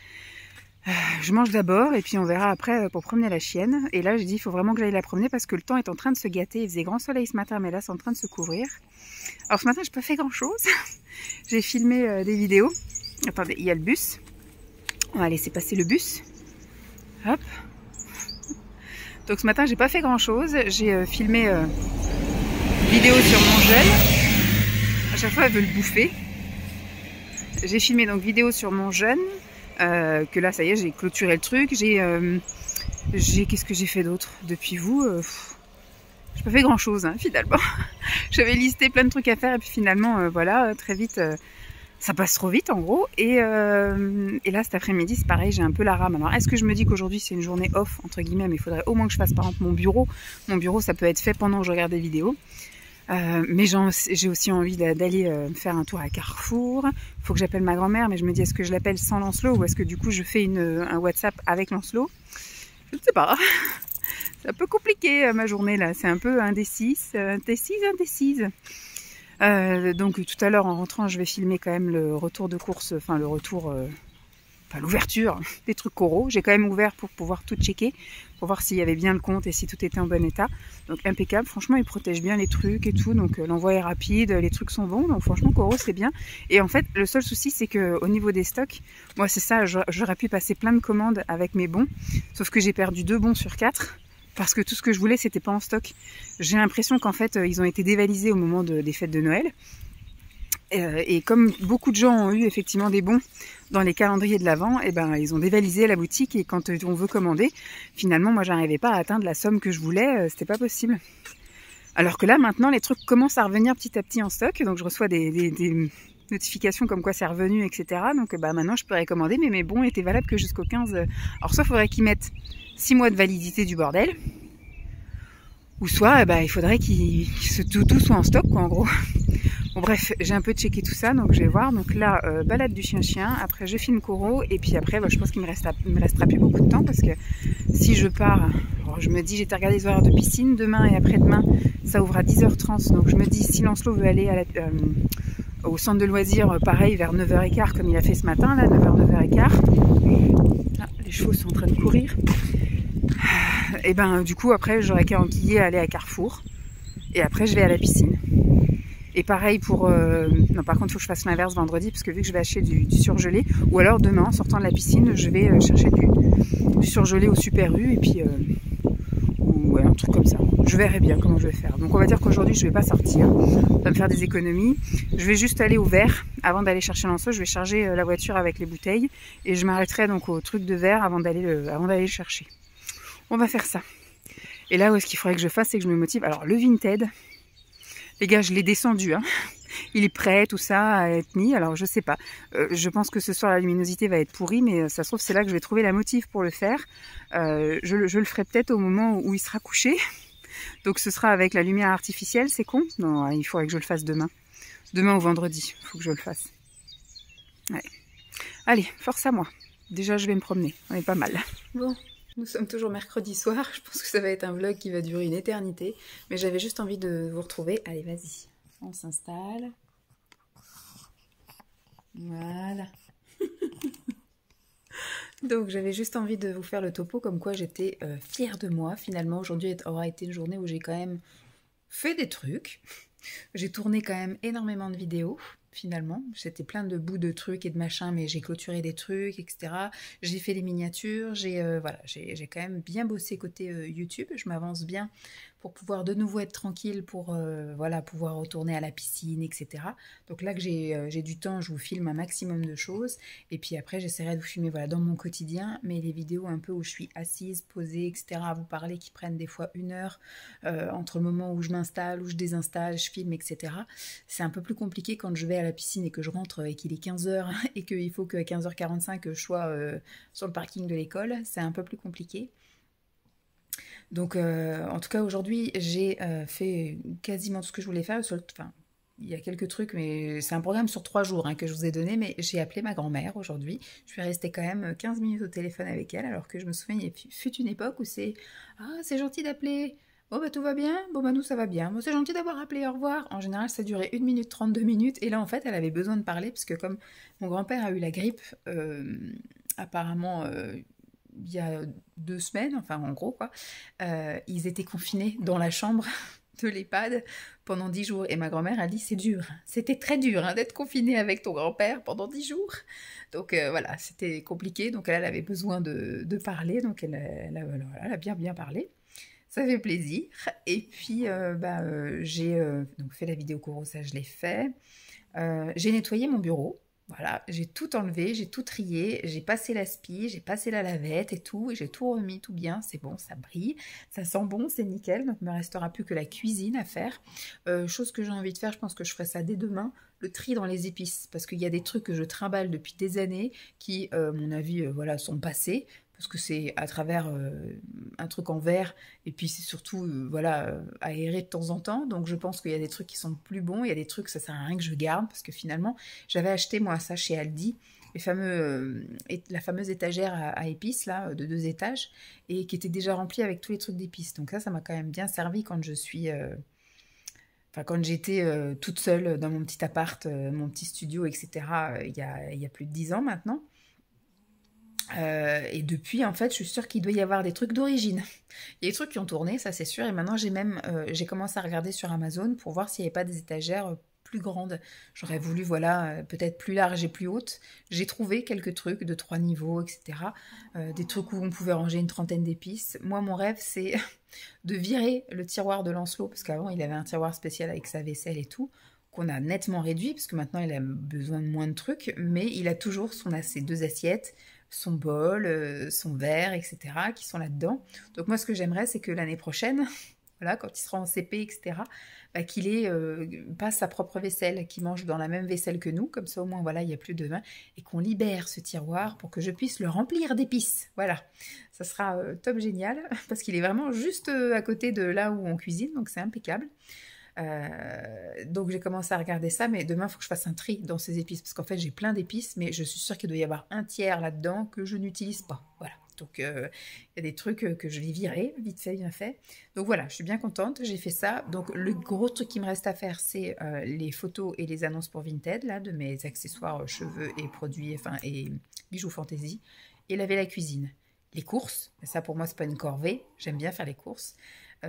Je mange d'abord et puis on verra après pour promener la chienne. Et là, j'ai dit, il faut vraiment que j'aille la promener parce que le temps est en train de se gâter. Il faisait grand soleil ce matin, mais là, c'est en train de se couvrir. Alors, ce matin, j'ai pas fait grand-chose. J'ai filmé des vidéos. Attendez, il y a le bus. On va laisser passer le bus. Hop. Donc, ce matin, j'ai pas fait grand-chose. J'ai filmé vidéo sur mon jeune. À chaque fois, elle veut le bouffer. J'ai filmé donc vidéo sur mon jeune. Que là, ça y est, j'ai clôturé le truc. Qu'est-ce que j'ai fait d'autre depuis vous j'ai pas fait grand chose, hein, finalement. J'avais listé plein de trucs à faire et puis finalement, voilà, très vite, ça passe trop vite en gros. Et là, cet après-midi, c'est pareil, j'ai un peu la rame. Alors, est-ce que je me dis qu'aujourd'hui c'est une journée off entre guillemets, mais il faudrait au moins que je fasse par exemple mon bureau. Mon bureau, ça peut être fait pendant que je regarde des vidéos. Mais j'ai aussi envie d'aller faire un tour à Carrefour. Il faut que j'appelle ma grand-mère, mais je me dis est-ce que je l'appelle sans Lancelot ou est-ce que du coup je fais un WhatsApp avec Lancelot? Je ne sais pas. C'est un peu compliqué ma journée là. C'est un peu indécise. Donc tout à l'heure en rentrant, je vais filmer quand même le retour de course, enfin le retour enfin l'ouverture des trucs coraux. J'ai quand même ouvert pour pouvoir tout checker, pour voir s'il y avait bien le compte et si tout était en bon état. Donc impeccable, franchement il protège bien les trucs et tout, donc l'envoi est rapide, les trucs sont bons, donc franchement Coro c'est bien. Et en fait le seul souci c'est que au niveau des stocks, moi c'est ça, j'aurais pu passer plein de commandes avec mes bons, sauf que j'ai perdu 2 bons sur 4. Parce que tout ce que je voulais, c'était pas en stock. J'ai l'impression qu'en fait, ils ont été dévalisés au moment des fêtes de Noël. Et comme beaucoup de gens ont eu effectivement des bons dans les calendriers de l'Avent, et ben ils ont dévalisé la boutique et quand on veut commander, finalement moi j'arrivais pas à atteindre la somme que je voulais, c'était pas possible. Alors que là maintenant les trucs commencent à revenir petit à petit en stock, donc je reçois des notifications comme quoi c'est revenu, etc. Donc bah maintenant je peux recommander, mais mes bons étaient valables que jusqu'au 15. Alors soit il faudrait qu'ils mettent 6 mois de validité du bordel, ou soit bah, il faudrait tout soit en stock quoi en gros. Bon bref, j'ai un peu checké tout ça, donc je vais voir. Donc là, balade du chien-chien, après je filme Coro, et puis après bah, je pense qu'il me restera plus beaucoup de temps, parce que si je pars, alors je me dis, j'étais regardé les horaires de piscine, demain et après-demain, ça ouvre à 10h30, donc je me dis, si Lancelot veut aller à au centre de loisirs, pareil, vers 9h15, comme il a fait ce matin, là, 9h, 9h15, ah, les chevaux sont en train de courir, et ben du coup après j'aurais qu'à enquiller, aller à Carrefour, et après je vais à la piscine. Et pareil pour... non, par contre, il faut que je fasse l'inverse vendredi, parce que vu que je vais acheter du surgelé, ou alors demain, en sortant de la piscine, je vais chercher du surgelé au Super U, et puis... ou ouais, un truc comme ça. Je verrai bien comment je vais faire. Donc on va dire qu'aujourd'hui, je vais pas sortir. Ça va me faire des économies. Je vais juste aller au verre. Avant d'aller chercher Lancelot, je vais charger la voiture avec les bouteilles, et je m'arrêterai donc au truc de verre avant d'aller le chercher. On va faire ça. Et là, où est-ce qu'il faudrait que je fasse, c'est que je me motive. Alors, le Vinted... Les gars, je l'ai descendu, hein. Il est prêt, tout ça, à être mis. Alors, je sais pas. Je pense que ce soir, la luminosité va être pourrie, mais ça se trouve, c'est là que je vais trouver la motive pour le faire. Je le ferai peut-être au moment où il sera couché. Donc, ce sera avec la lumière artificielle, c'est con? Non, il faudrait que je le fasse demain. Demain ou vendredi, il faut que je le fasse. Ouais. Allez, force à moi. Déjà, je vais me promener. On est pas mal. Bon. Nous sommes toujours mercredi soir, je pense que ça va être un vlog qui va durer une éternité, mais j'avais juste envie de vous retrouver. Allez, vas-y, on s'installe. Voilà. Donc j'avais juste envie de vous faire le topo, comme quoi j'étais fière de moi. Finalement, aujourd'hui aura été une journée où j'ai quand même fait des trucs. J'ai tourné quand même énormément de vidéos. Finalement, c'était plein de bouts de trucs et de machins, mais j'ai clôturé des trucs, etc. J'ai fait les miniatures, voilà, j'ai quand même bien bossé côté YouTube. Je m'avance bien pour pouvoir de nouveau être tranquille, pour voilà, pouvoir retourner à la piscine, etc. Donc là que j'ai du temps, je vous filme un maximum de choses, et puis après j'essaierai de vous filmer voilà, dans mon quotidien, mais les vidéos un peu où je suis assise, posée, etc. à vous parler, qui prennent des fois 1 heure, entre le moment où je m'installe, où je désinstalle, je filme, etc. C'est un peu plus compliqué quand je vais à la piscine et que je rentre et qu'il est 15h et qu'il faut qu'à 15h45 je sois sur le parking de l'école. C'est un peu plus compliqué. Donc en tout cas aujourd'hui j'ai fait quasiment tout ce que je voulais faire. Enfin, il y a quelques trucs, mais c'est un programme sur 3 jours hein, que je vous ai donné, mais j'ai appelé ma grand-mère aujourd'hui. Je suis restée quand même 15 minutes au téléphone avec elle, alors que je me souviens, il fut une époque où c'est « Ah, c'est gentil d'appeler !» Bon bah tout va bien, bon bah nous ça va bien, bon c'est gentil d'avoir appelé, au revoir. En général ça durait 1 minute 32 minutes, et là en fait elle avait besoin de parler, parce que comme mon grand-père a eu la grippe, apparemment il y a 2 semaines, enfin en gros quoi, ils étaient confinés dans la chambre de l'EHPAD pendant 10 jours, et ma grand-mère a dit c'est dur, c'était très dur hein, d'être confinée avec ton grand-père pendant 10 jours, donc voilà, c'était compliqué, donc elle avait besoin de parler, donc elle a bien parlé. Ça fait plaisir. Et puis, j'ai donc fait la vidéo Coro, ça je l'ai fait. J'ai nettoyé mon bureau. Voilà, j'ai tout enlevé, j'ai tout trié, j'ai passé la spie, j'ai passé la lavette et tout, et j'ai tout remis tout bien, c'est bon, ça brille, ça sent bon, c'est nickel, donc il ne me restera plus que la cuisine à faire. Chose que j'ai envie de faire, je pense que je ferai ça dès demain, le tri dans les épices, parce qu'il y a des trucs que je trimballe depuis des années qui, à mon avis, voilà, sont passés, parce que c'est à travers un truc en verre, et puis c'est surtout voilà, aéré de temps en temps, donc je pense qu'il y a des trucs qui sont plus bons, il y a des trucs, ça sert à rien que je garde, parce que finalement, j'avais acheté moi ça chez Aldi, la fameuse étagère à épices, là, de 2 étages, et qui était déjà remplie avec tous les trucs d'épices, donc ça m'a quand même bien servi quand je suis... Enfin, quand j'étais toute seule dans mon petit appart, mon petit studio, etc., il y a plus de 10 ans maintenant. Et depuis, en fait, je suis sûre qu'il doit y avoir des trucs d'origine. Il y a des trucs qui ont tourné, ça c'est sûr. Et maintenant, j'ai commencé à regarder sur Amazon pour voir s'il n'y avait pas des étagères plus grandes. J'aurais voulu, voilà, peut-être plus large et plus haute. J'ai trouvé quelques trucs de 3 niveaux, etc. Des trucs où on pouvait ranger une trentaine d'épices. Moi, mon rêve, c'est de virer le tiroir de Lancelot, parce qu'avant, il avait un tiroir spécial avec sa vaisselle et tout, qu'on a nettement réduit, parce que maintenant, il a besoin de moins de trucs, mais il a toujours ses 2 assiettes, son bol, son verre, etc., qui sont là-dedans. Donc moi, ce que j'aimerais, c'est que l'année prochaine, voilà, quand il sera en CP, etc., bah, qu'il pas sa propre vaisselle, qu'il mange dans la même vaisselle que nous, comme ça au moins, voilà, il n'y a plus de vin, et qu'on libère ce tiroir pour que je puisse le remplir d'épices. Voilà, ça sera top génial, parce qu'il est vraiment juste à côté de là où on cuisine, donc c'est impeccable. Donc j'ai commencé à regarder ça, mais demain il faut que je fasse un tri dans ces épices, parce qu'en fait j'ai plein d'épices, mais je suis sûre qu'il doit y avoir un tiers là-dedans que je n'utilise pas. Voilà, donc il y a des trucs que je vais virer, vite fait, bien fait. Donc voilà, je suis bien contente, j'ai fait ça. Donc le gros truc qui me reste à faire, c'est les photos et les annonces pour Vinted, là, de mes accessoires, cheveux et produits, enfin, et bijoux fantaisie, et laver la cuisine. Les courses, ça pour moi c'est pas une corvée, j'aime bien faire les courses.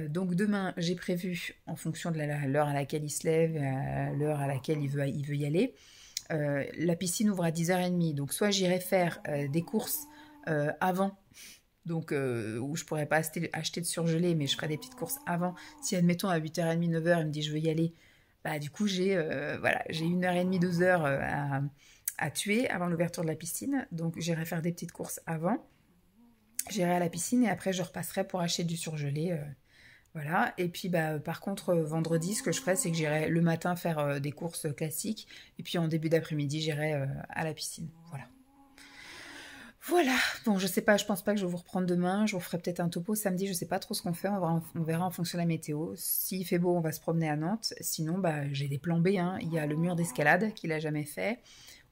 Donc demain, j'ai prévu, en fonction de l'heure à laquelle il se lève, l'heure à laquelle il veut y aller, la piscine ouvre à 10h30. Donc soit j'irai faire des courses avant, donc où je pourrais pas acheter de surgelé, mais je ferai des petites courses avant. Si admettons à 8h30, 9h, il me dit je veux y aller, bah du coup j'ai voilà, j'ai 1h30, 2h à tuer avant l'ouverture de la piscine. Donc j'irai faire des petites courses avant. J'irai à la piscine et après je repasserai pour acheter du surgelé. Voilà, et puis bah, par contre vendredi ce que je ferai c'est que j'irai le matin faire des courses classiques et puis en début d'après-midi j'irai à la piscine, voilà, bon je sais pas, je pense pas que je vais vous reprendre demain, je vous ferai peut-être un topo samedi, je sais pas trop ce qu'on fait, on verra en fonction de la météo. S'il fait beau on va se promener à Nantes, sinon bah, j'ai des plans B, hein. Il y a le mur d'escalade qu'il a jamais fait,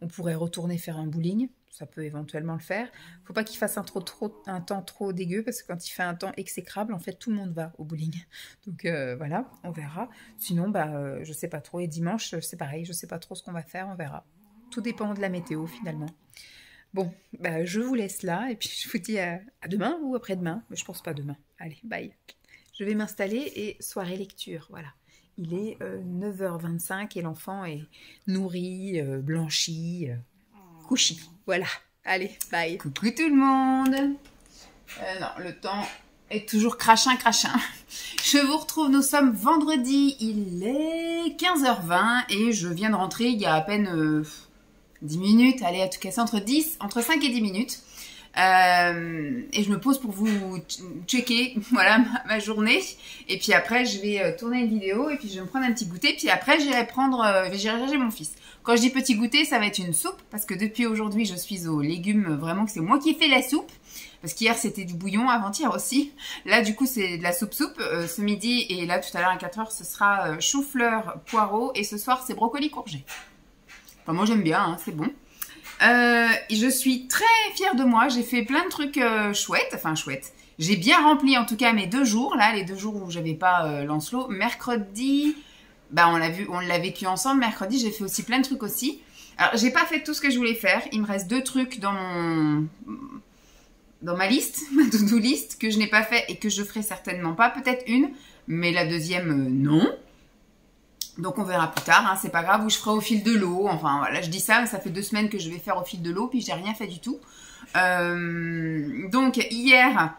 on pourrait retourner faire un bowling, ça peut éventuellement le faire. Faut pas qu'il fasse un temps trop dégueu, parce que quand il fait un temps exécrable, en fait, tout le monde va au bowling. Donc voilà, on verra. Sinon, bah, je sais pas trop. Et dimanche, c'est pareil, je sais pas trop ce qu'on va faire, on verra. Tout dépend de la météo, finalement. Bon, bah, je vous laisse là, et puis je vous dis à demain ou après-demain. Mais je pense pas demain. Allez, bye. Je vais m'installer et soirée lecture, voilà. Il est 9h25 et l'enfant est nourri, blanchi, couchi. Voilà, allez, bye. Coucou tout le monde. Non, le temps est toujours crachin. Je vous retrouve, nous sommes vendredi, il est 15h20 et je viens de rentrer il y a à peine 10 minutes, allez, à tout casser entre 5 et 10 minutes. Et je me pose pour vous checker, voilà, ma journée. Et puis après, je vais tourner une vidéo et puis je vais me prendre un petit goûter. Puis après, j'irai chercher mon fils. Quand je dis petit goûter, ça va être une soupe parce que depuis aujourd'hui, je suis aux légumes, vraiment que c'est moi qui fais la soupe. Parce qu'hier, c'était du bouillon, avant-hier aussi. Là, du coup, c'est de la soupe ce midi. Et là, tout à l'heure, à 4h, ce sera chou-fleur, poireau. Et ce soir, c'est brocoli courgette. Enfin, moi, j'aime bien, hein, c'est bon. Je suis très fière de moi, j'ai fait plein de trucs chouettes, j'ai bien rempli en tout cas mes 2 jours, là, les 2 jours où j'avais pas Lancelot. Mercredi, bah on l'a vécu ensemble, mercredi j'ai fait aussi plein de trucs aussi. Alors j'ai pas fait tout ce que je voulais faire, il me reste 2 trucs dans ma liste, ma to-do list, que je n'ai pas fait et que je ferai certainement pas, peut-être une, mais la deuxième non. Donc on verra plus tard, hein, c'est pas grave, ou je ferai au fil de l'eau. Enfin voilà, je dis ça, mais ça fait 2 semaines que je vais faire au fil de l'eau, puis j'ai rien fait du tout. Donc hier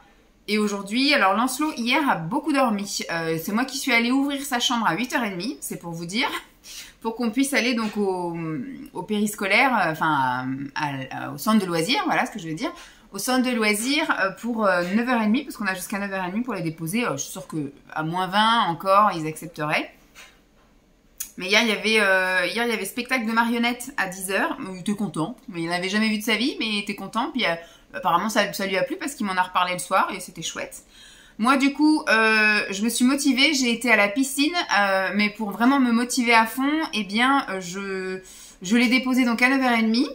et aujourd'hui, alors Lancelot hier a beaucoup dormi. C'est moi qui suis allée ouvrir sa chambre à 8h30, c'est pour vous dire, pour qu'on puisse aller donc au périscolaire, enfin au centre de loisirs, voilà ce que je veux dire. Au centre de loisirs pour 9h30, parce qu'on a jusqu'à 9h30 pour les déposer. Je suis sûre qu'à moins 20 encore, ils accepteraient. Mais hier, il y avait spectacle de marionnettes à 10h. Il était content. Mais il n'avait jamais vu de sa vie, mais il était content. Puis apparemment, ça lui a plu parce qu'il m'en a reparlé le soir et c'était chouette. Moi, du coup, je me suis motivée. J'ai été à la piscine. Mais pour vraiment me motiver à fond, eh bien, je l'ai déposé donc à 9h30.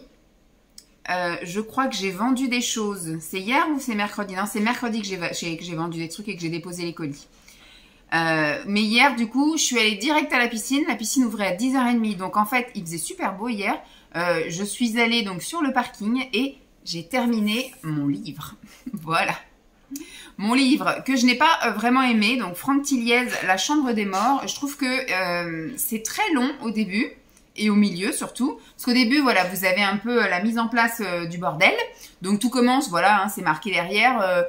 Je crois que j'ai vendu des choses. C'est hier ou c'est mercredi? Non, c'est mercredi que j'ai vendu des trucs et que j'ai déposé les colis. Mais hier, du coup, je suis allée direct à la piscine. La piscine ouvrait à 10h30. Donc, en fait, il faisait super beau hier. Je suis allée donc sur le parking et j'ai terminé mon livre. Voilà. Mon livre que je n'ai pas vraiment aimé, donc Franck Tilliez, La Chambre des Morts. Je trouve que c'est très long au début et au milieu surtout. Parce qu'au début, voilà, vous avez un peu la mise en place du bordel. Donc tout commence, voilà, hein, c'est marqué derrière,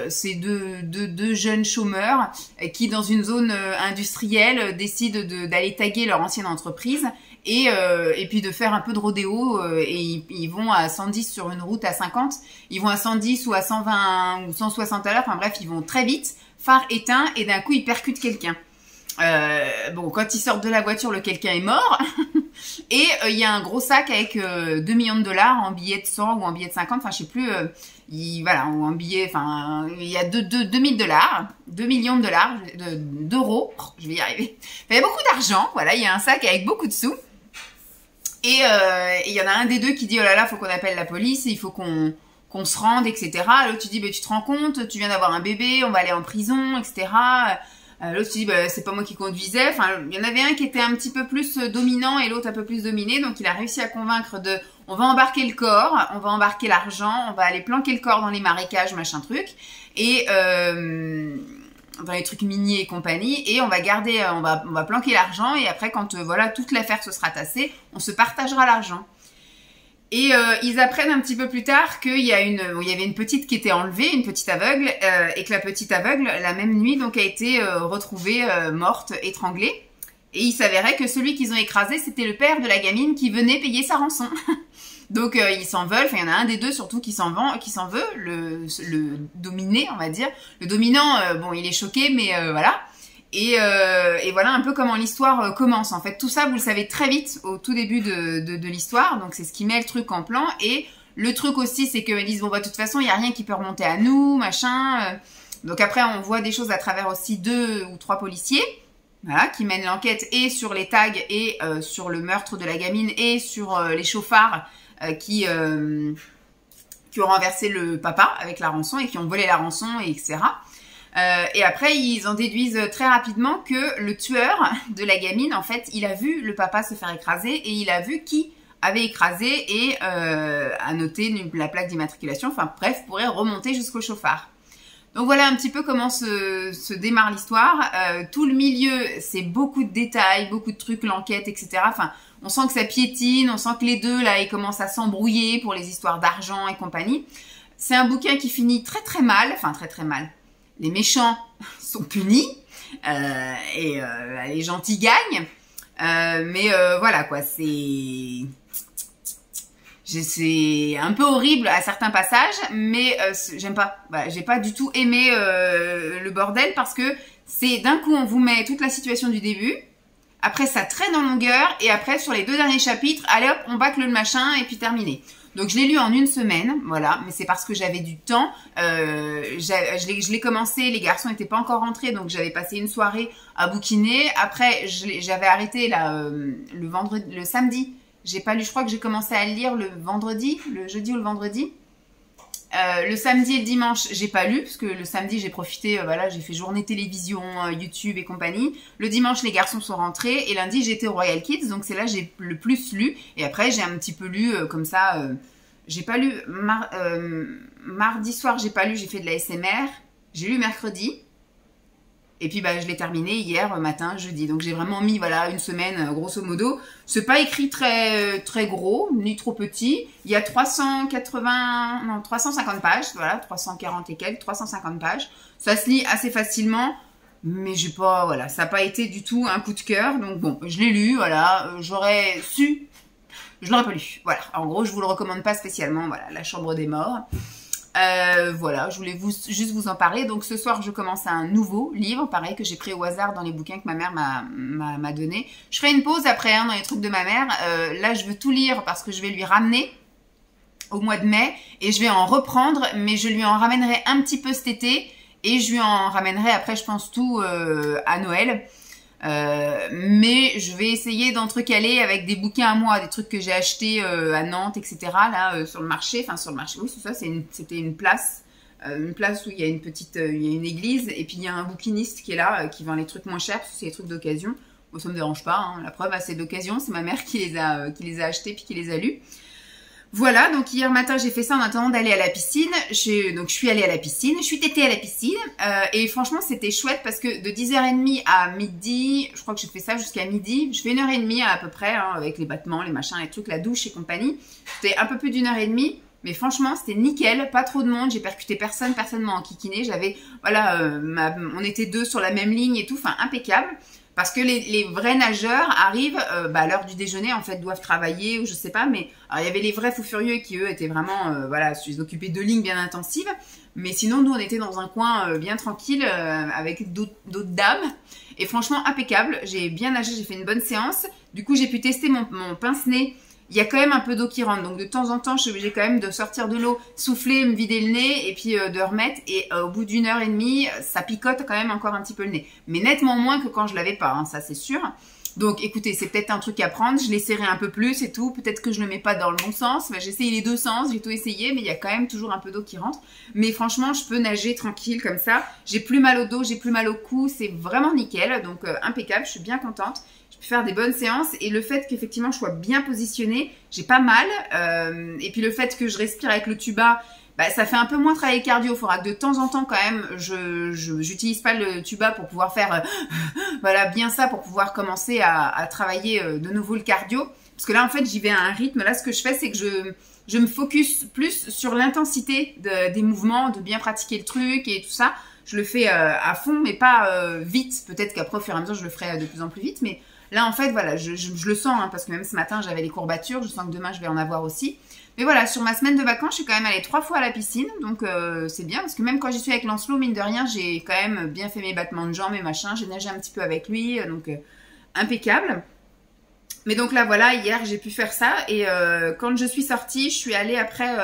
c'est deux jeunes chômeurs qui, dans une zone industrielle, décident d'aller taguer leur ancienne entreprise et puis de faire un peu de rodéo et ils vont à 110 sur une route à 50, ils vont à 110 ou à 120 ou 160 à l'heure, enfin bref, ils vont très vite, phare éteint et d'un coup ils percutent quelqu'un. Bon, quand ils sortent de la voiture, le quelqu'un est mort et il y a un gros sac avec 2 millions de dollars en billets de 100 ou en billets de 50, enfin je sais plus, voilà, ou en billets, enfin il y a 2000 dollars, 2 millions de dollars, d'euros, je vais y arriver. Enfin, il y a beaucoup d'argent, voilà, il y a un sac avec beaucoup de sous et il y en a un des deux qui dit oh là là, faut qu'on appelle la police, il faut qu'on se rende, etc. L'autre tu dis bah, tu te rends compte, tu viens d'avoir un bébé, on va aller en prison, etc. L'autre dit bah, c'est pas moi qui conduisais. Enfin, il y en avait un qui était un petit peu plus dominant et l'autre un peu plus dominé. Donc il a réussi à convaincre de on va embarquer le corps, on va embarquer l'argent, on va aller planquer le corps dans les marécages, machin truc. Et dans les trucs miniers et compagnie. Et on va garder, on va planquer l'argent. Et après quand voilà toute l'affaire se sera tassée, on se partagera l'argent. Et ils apprennent un petit peu plus tard qu'il y avait une petite qui était enlevée, une petite aveugle, et que la petite aveugle, la même nuit, donc a été retrouvée morte, étranglée. Et il s'avérait que celui qu'ils ont écrasé, c'était le père de la gamine qui venait payer sa rançon. Donc ils s'en veulent, enfin il y en a un des deux surtout qui s'en veut, le dominé, on va dire. Le dominant, bon il est choqué, mais voilà. Et voilà un peu comment l'histoire commence. En fait, tout ça, vous le savez très vite au tout début de l'histoire. Donc, c'est ce qui met le truc en plan. Et le truc aussi, c'est qu'ils disent, bon, bah, de toute façon, il n'y a rien qui peut remonter à nous, machin. Donc, après, on voit des choses à travers aussi 2 ou 3 policiers, voilà, qui mènent l'enquête et sur les tags et sur le meurtre de la gamine et sur les chauffards qui ont renversé le papa avec la rançon et qui ont volé la rançon, et etc. Et après, ils en déduisent très rapidement que le tueur de la gamine, en fait, il a vu le papa se faire écraser et il a vu qui avait écrasé et a noté la plaque d'immatriculation. Enfin bref, pourrait remonter jusqu'au chauffard. Donc voilà un petit peu comment se démarre l'histoire. Tout le milieu, c'est beaucoup de détails, beaucoup de trucs, l'enquête, etc. Enfin, on sent que ça piétine, on sent que les deux, là, ils commencent à s'embrouiller pour les histoires d'argent et compagnie. C'est un bouquin qui finit très très mal, enfin très très mal. Les méchants sont punis et les gentils gagnent. Mais voilà quoi, c'est un peu horrible à certains passages, mais j'aime pas. Voilà, j'ai pas du tout aimé le bordel parce que c'est d'un coup on vous met toute la situation du début, après ça traîne en longueur et après sur les 2 derniers chapitres, allez hop, on bâcle le machin et puis terminé. Donc je l'ai lu en 1 semaine, voilà, mais c'est parce que j'avais du temps. Je l'ai commencé, les garçons n'étaient pas encore rentrés, donc j'avais passé une soirée à bouquiner. Après, j'avais arrêté là, le samedi. J'ai pas lu, je crois que j'ai commencé à le lire le jeudi ou le vendredi. Le samedi et le dimanche, j'ai pas lu, parce que le samedi, j'ai profité, voilà, j'ai fait journée télévision, YouTube et compagnie. Le dimanche, les garçons sont rentrés, et lundi, j'étais au Royal Kids, donc c'est là que j'ai le plus lu. Et après, j'ai un petit peu lu, comme ça, j'ai pas lu, mardi soir, j'ai pas lu, j'ai fait de la SMR. J'ai lu mercredi. Et puis, bah, je l'ai terminé hier matin, jeudi. Donc, j'ai vraiment mis, voilà, 1 semaine, grosso modo. C'est pas écrit très gros, ni trop petit. Il y a 350 pages, voilà, 340 et quelques, 350 pages. Ça se lit assez facilement, mais j'ai pas, voilà, ça n'a pas été du tout un coup de cœur. Donc, bon, je l'ai lu, voilà, j'aurais su, je l'aurais pas lu. Voilà, en gros, je vous le recommande pas spécialement, voilà, La Chambre des Morts. Voilà, je voulais juste vous en parler. Donc ce soir, je commence un nouveau livre, pareil, que j'ai pris au hasard dans les bouquins que ma mère m'a donné. Je ferai une pause après dans les trucs de ma mère. Là, je veux tout lire parce que je vais lui ramener au mois de mai et je vais en reprendre, mais je lui en ramènerai un petit peu cet été et je lui en ramènerai après, je pense, tout à Noël. Mais je vais essayer d'entrecaler avec des bouquins à moi, des trucs que j'ai achetés à Nantes, etc. Là, sur le marché, enfin sur le marché, oui c'est ça, c'était une place où il y a une petite, il y a une église et puis il y a un bouquiniste qui est là, qui vend les trucs moins chers, parce que c'est des trucs d'occasion. Bon, ça me dérange pas, hein. La preuve, c'est d'occasion, c'est ma mère qui les a achetés puis qui les a lus. Voilà, donc hier matin j'ai fait ça en attendant d'aller à la piscine. Donc je suis allée à la piscine, je suis tétée à la piscine et franchement c'était chouette parce que de 10h30 à midi, je crois que j'ai fait ça jusqu'à midi, je fais 1h30 à peu près hein, avec les battements, les machins, les trucs, la douche et compagnie. C'était un peu plus d'1h30, mais franchement c'était nickel, pas trop de monde, j'ai percuté personne, personne m'a enquiquiné, j'avais, voilà, on était deux sur la même ligne et tout, enfin impeccable. Parce que les vrais nageurs arrivent à l'heure du déjeuner, en fait, doivent travailler ou je sais pas. Mais alors, il y avait les vrais fous furieux qui, eux, étaient vraiment, voilà, occupés de lignes bien intensives. Mais sinon, nous, on était dans un coin bien tranquille avec d'autres dames. Et franchement, impeccable. J'ai bien nagé, j'ai fait une bonne séance. Du coup, j'ai pu tester mon pince-nez. Il y a quand même un peu d'eau qui rentre, donc de temps en temps, je suis obligée quand même de sortir de l'eau, souffler, me vider le nez et puis de remettre. Et au bout d'1h30, ça picote quand même encore un petit peu le nez. Mais nettement moins que quand je l'avais pas, hein, ça c'est sûr. Donc écoutez, c'est peut-être un truc à prendre, je l'ai serré un peu plus et tout. Peut-être que je le mets pas dans le bon sens. J'ai essayé les deux sens, j'ai tout essayé, mais il y a quand même toujours un peu d'eau qui rentre. Mais franchement, je peux nager tranquille comme ça. J'ai plus mal au dos, j'ai plus mal au cou, c'est vraiment nickel. Donc impeccable, je suis bien contente. Faire des bonnes séances et le fait qu'effectivement je sois bien positionnée, j'ai pas mal et puis le fait que je respire avec le tuba, ça fait un peu moins travailler cardio. Il faudra que de temps en temps quand même j'utilise pas le tuba pour pouvoir faire voilà bien ça, pour pouvoir commencer à travailler de nouveau le cardio, parce que là en fait j'y vais à un rythme. Là ce que je fais c'est que je me focus plus sur l'intensité des mouvements, de bien pratiquer le truc et tout ça. Je le fais à fond mais pas vite. Peut-être qu'après au fur et à mesure je le ferai de plus en plus vite, mais là, en fait, voilà, je le sens, hein, parce que même ce matin, j'avais les courbatures. Je sens que demain, je vais en avoir aussi. Mais voilà, sur ma semaine de vacances, je suis quand même allée 3 fois à la piscine. Donc, c'est bien, parce que même quand j'y suis avec Lancelot, mine de rien, j'ai quand même bien fait mes battements de jambes et machin. J'ai nagé un petit peu avec lui, donc impeccable. Mais donc là, voilà, hier, j'ai pu faire ça. Et quand je suis sortie, je suis allée après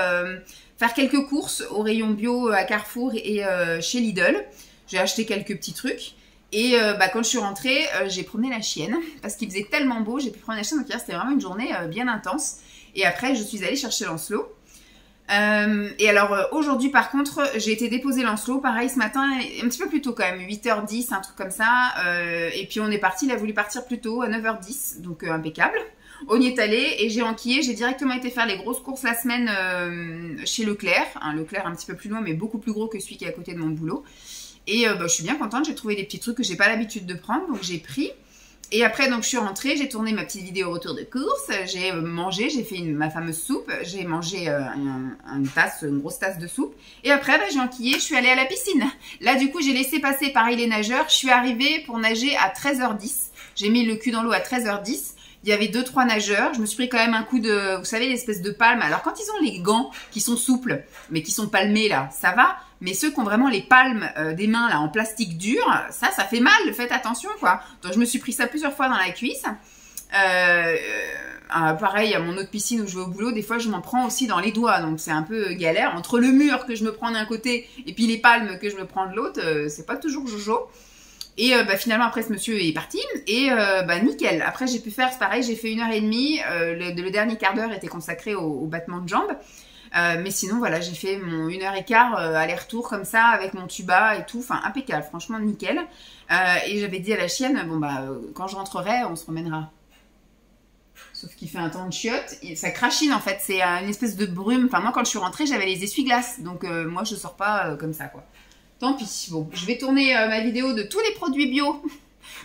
faire quelques courses au rayon bio à Carrefour et chez Lidl. J'ai acheté quelques petits trucs. Et quand je suis rentrée, j'ai promené la chienne parce qu'il faisait tellement beau, j'ai pu promener la chienne. Donc hier, c'était vraiment une journée bien intense. Et après, je suis allée chercher Lancelot. Et alors, aujourd'hui, par contre, j'ai été déposer Lancelot, pareil, ce matin, un petit peu plus tôt quand même, 8h10, un truc comme ça. Et puis, on est parti, il a voulu partir plus tôt, à 9h10, donc impeccable. On y est allé et j'ai enquillé, j'ai directement été faire les grosses courses la semaine chez Leclerc. Un Leclerc un petit peu plus loin, mais beaucoup plus gros que celui qui est à côté de mon boulot. Et je suis bien contente, j'ai trouvé des petits trucs que j'ai pas l'habitude de prendre, donc j'ai pris. Et après, donc je suis rentrée, j'ai tourné ma petite vidéo retour de course, j'ai mangé, j'ai fait ma fameuse soupe, j'ai mangé une grosse tasse de soupe. Et après, j'ai enquillé, je suis allée à la piscine. Là, du coup, j'ai laissé passer pareil les nageurs. Je suis arrivée pour nager à 13h10. J'ai mis le cul dans l'eau à 13h10. Il y avait 2-3 nageurs. Je me suis pris quand même un coup de, vous savez, l'espèce de palme. Alors, quand ils ont les gants qui sont souples, mais qui sont palmés là, ça va. Mais ceux qui ont vraiment les palmes des mains là en plastique dur, ça fait mal. Faites attention, quoi. Donc, je me suis pris ça plusieurs fois dans la cuisse. Pareil, à mon autre piscine où je vais au boulot, des fois, je m'en prends aussi dans les doigts. Donc, c'est un peu galère. Entre le mur que je me prends d'un côté et puis les palmes que je me prends de l'autre, c'est pas toujours jojo. Et finalement, après, ce monsieur est parti. Et nickel. Après, j'ai pu faire, c'est pareil, j'ai fait 1h30. Le dernier quart d'heure était consacré au battement de jambes. Mais sinon, voilà, j'ai fait mon 1h15 aller-retour comme ça, avec mon tuba et tout. Enfin, impeccable, franchement, nickel. Et j'avais dit à la chienne, quand je rentrerai, on se promènera. Sauf qu'il fait un temps de chiottes. Ça crachine, en fait. C'est une espèce de brume. Enfin, moi, quand je suis rentrée, j'avais les essuie-glaces. Donc, moi, je sors pas comme ça, quoi. Tant pis. Bon, je vais tourner ma vidéo de tous les produits bio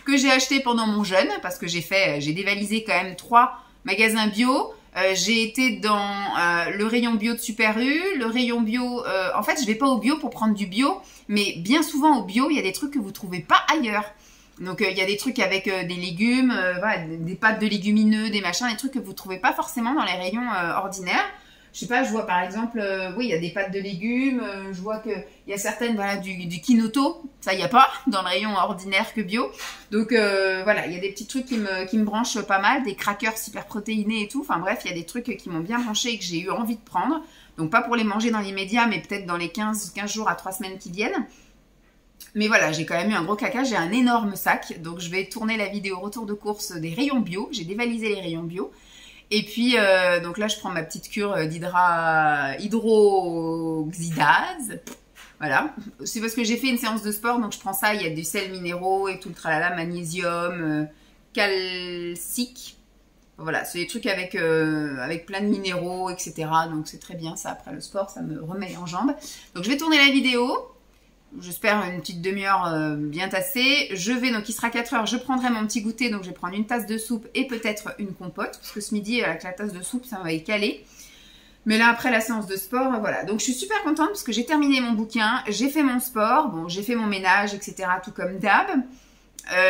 que j'ai achetés pendant mon jeûne. Parce que j'ai dévalisé quand même 3 magasins bio. J'ai été dans le rayon bio de Super U, le rayon bio... en fait, je vais pas au bio pour prendre du bio, mais bien souvent au bio, il y a des trucs que vous trouvez pas ailleurs. Donc, il y a des trucs avec des légumes, voilà, des pâtes de légumineux, des machins, des trucs que vous trouvez pas forcément dans les rayons ordinaires. Je sais pas, je vois par exemple, oui, il y a des pâtes de légumes, je vois qu'il y a certaines, voilà, du Kinoto, ça il n'y a pas dans le rayon ordinaire que bio. Donc voilà, il y a des petits trucs qui me branchent pas mal, des crackers super protéinés et tout. Enfin bref, il y a des trucs qui m'ont bien branché et que j'ai eu envie de prendre. Donc pas pour les manger dans l'immédiat, mais peut-être dans les 15 jours à 3 semaines qui viennent. Mais voilà, j'ai quand même eu un gros caca, j'ai un énorme sac. Donc je vais tourner la vidéo retour de course des rayons bio. J'ai dévalisé les rayons bio. Et puis, donc là, je prends ma petite cure d'hydroxydase. Voilà. C'est parce que j'ai fait une séance de sport, donc je prends ça. Il y a des sels minéraux et tout le tralala, magnésium, calcique. Voilà, c'est des trucs avec, avec plein de minéraux, etc. Donc c'est très bien ça, après le sport, ça me remet en jambes. Donc je vais tourner la vidéo. J'espère une petite demi-heure bien tassée. Je vais, donc il sera 4 heures, je prendrai mon petit goûter. Donc je vais prendre une tasse de soupe et peut-être une compote. Parce que ce midi, avec la tasse de soupe, ça va y caler. Mais là, après la séance de sport, voilà. Donc je suis super contente parce que j'ai terminé mon bouquin. J'ai fait mon sport, bon, j'ai fait mon ménage, etc. Tout comme d'hab.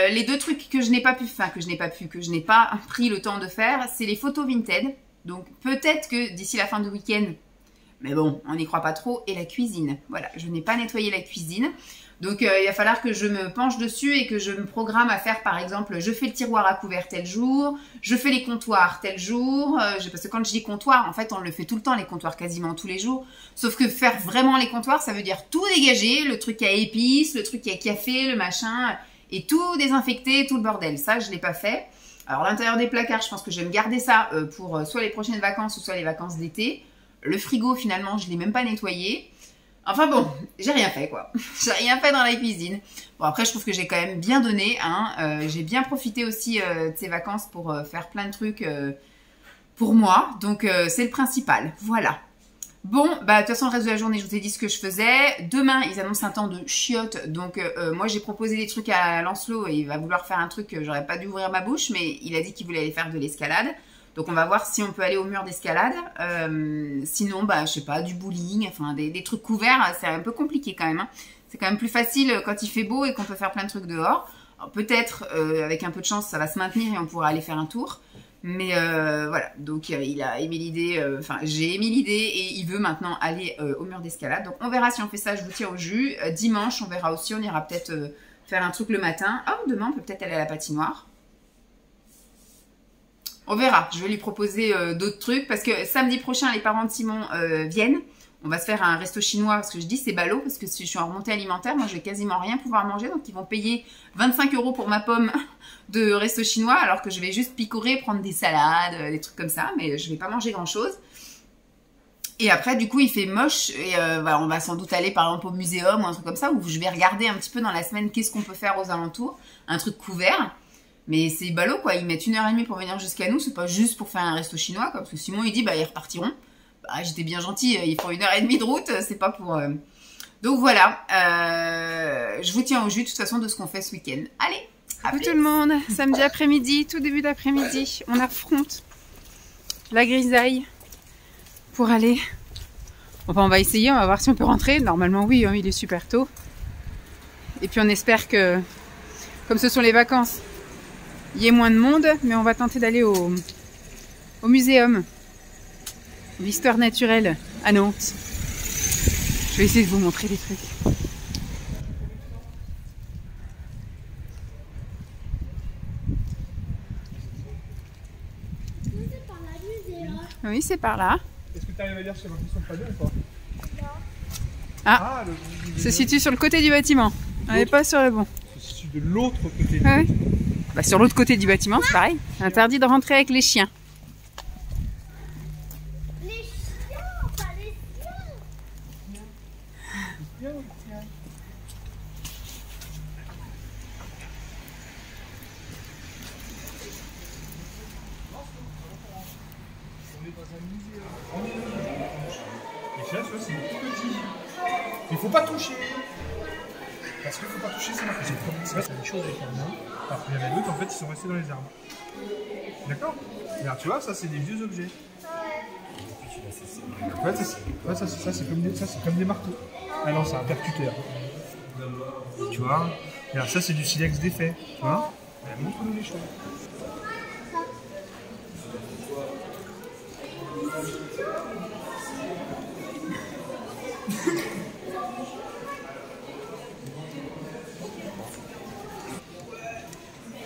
Les deux trucs que je n'ai pas pu, que je n'ai pas pris le temps de faire, c'est les photos Vinted. Donc peut-être que d'ici la fin du week-end, mais bon, on n'y croit pas trop, et la cuisine. Voilà, je n'ai pas nettoyé la cuisine. Donc il va falloir que je me penche dessus et que je me programme à faire, par exemple, je fais le tiroir à couvert tel jour, je fais les comptoirs tel jour, parce que quand je dis comptoir, en fait, on le fait tout le temps, les comptoirs, quasiment tous les jours. Sauf que faire vraiment les comptoirs, ça veut dire tout dégager, le truc à épices, le truc à café, le machin... Et tout désinfecter, tout le bordel. Ça, je ne l'ai pas fait. Alors, l'intérieur des placards, je pense que je vais me garder ça pour soit les prochaines vacances ou soit les vacances d'été. Le frigo, finalement, je ne l'ai même pas nettoyé. Enfin bon, j'ai rien fait, quoi. J'ai rien fait dans la cuisine. Bon, après, je trouve que j'ai quand même bien donné. Hein. J'ai bien profité aussi de ces vacances pour faire plein de trucs pour moi. Donc, c'est le principal. Voilà. Bon, bah de toute façon, le reste de la journée, je vous ai dit ce que je faisais. Demain, ils annoncent un temps de chiottes. Donc, moi, j'ai proposé des trucs à Lancelot et il va vouloir faire un truc que j'aurais pas dû ouvrir ma bouche, mais il a dit qu'il voulait aller faire de l'escalade. Donc, on va voir si on peut aller au mur d'escalade. Sinon, bah, je sais pas, du bowling, enfin, des trucs couverts, c'est un peu compliqué quand même. Hein. C'est quand même plus facile quand il fait beau et qu'on peut faire plein de trucs dehors. Peut-être, avec un peu de chance, ça va se maintenir et on pourra aller faire un tour. Mais voilà, donc il a émis l'idée, enfin j'ai émis l'idée et il veut maintenant aller au mur d'escalade. Donc on verra si on fait ça, je vous tiens au jus. Dimanche, on verra aussi, on ira peut-être faire un truc le matin. Oh, demain, on peut peut-être aller à la patinoire. On verra, je vais lui proposer d'autres trucs parce que samedi prochain, les parents de Simon viennent. On va se faire un resto chinois parce que je dis c'est ballot parce que si je suis en remontée alimentaire, moi je vais quasiment rien pouvoir manger. Donc ils vont payer 25 € pour ma pomme de resto chinois alors que je vais juste picorer, prendre des salades, des trucs comme ça. Mais je vais pas manger grand chose. Et après du coup il fait moche et bah, on va sans doute aller par exemple au muséum ou un truc comme ça où je vais regarder un petit peu dans la semaine qu'est-ce qu'on peut faire aux alentours. Un truc couvert. Mais c'est ballot quoi, ils mettent 1h30 pour venir jusqu'à nous. C'est pas juste pour faire un resto chinois quoi. Parce que Simon il dit bah ils repartiront. Bah, j'étais bien gentille, ils font 1h30 de route, c'est pas pour... Donc voilà, je vous tiens au jus de toute façon de ce qu'on fait ce week-end. Allez, Coucou tout le monde, samedi après-midi, tout début d'après-midi, on affronte la grisaille pour aller... Enfin on va essayer, on va voir si on peut rentrer. Normalement oui, hein, il est super tôt. Et puis on espère que, comme ce sont les vacances, il y ait moins de monde, mais on va tenter d'aller au muséum. L'histoire naturelle à Nantes. Je vais essayer de vous montrer des trucs. Oui, c'est par là. Est-ce que tu arrives à lire sur la question de panneau ou pas? Non. Ah, se situe sur le côté du bâtiment. On n'est pas sur le bon. Se situe de l'autre côté. Ah oui. Bah, sur l'autre côté du bâtiment, c'est pareil. Interdit de rentrer avec les chiens. Les chiens, c'est tout petit. Il faut pas toucher. Parce qu'il faut pas toucher, c'est marqué. C'est vrai, c'est des choses avec un nain. Alors qu'il y en a d'autres, en fait, ils sont restés dans les arbres. D'accord? Regarde, tu vois, ça, c'est des vieux objets. En fait, ça, c'est comme des marteaux. Ah non, c'est un percuteur. Tu vois? Regarde, ça, c'est du silex défait. Tu vois? Montre-nous les choses.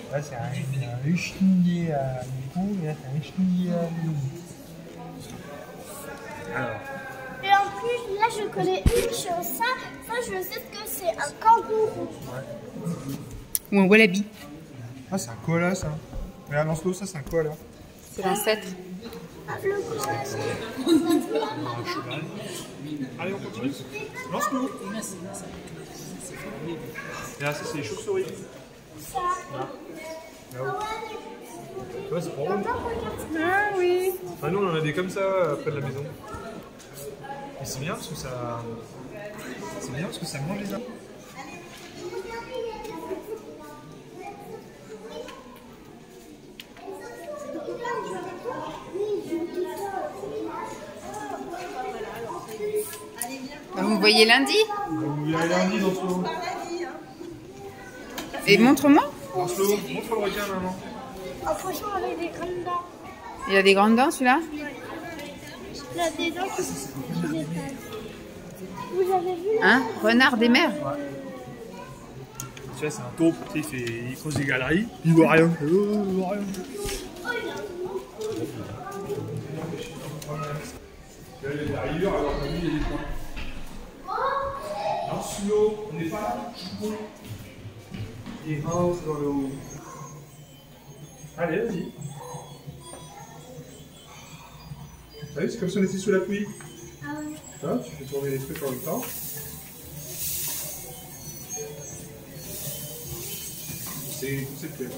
Là, c'est un échenillé à Nico, et là, c'est un échenillé à nous. Alors. Et en plus, là, je connais une chose. Ça, je sais que c'est un kangourou. Ouais. Ou un wallaby. Ah, c'est un koala, ça. Regarde, Lancelot, ça, c'est un koala. C'est l'ancêtre. Ah, le koala. Un cheval. Allez, on continue. Lancelot. Et là, ça, c'est les chauves-souris. Ça. Là. Là-haut. Ouais, c'est pour moi. Ah oui. Enfin, nous, on en a des comme ça près de la maison. Et c'est bien parce que ça. C'est bien parce que ça mange les arbres. Vous voyez lundi? Il y a lundi dans ce lot. Et montre-moi. Dans ce lot, montre le requin, maman. Oh, franchement, avec des grandes dents. Il a des grandes dents celui-là? Il a des dents qui se dépassent. Vous avez vu? Hein? Renard des mers? Tu vois, c'est un taupe, tu sais, il creuse des galeries, il voit rien. Il voit rien. Il y a des rayures, alors que lui, il y a des points. Dans ce lot, on n'est pas là. Il rentre dans le haut. Allez, vas-y. T'as vu, c'est comme si on était sous la pluie. Ah ouais. Tu vois, tu fais tourner les trucs en même temps. C'est fait.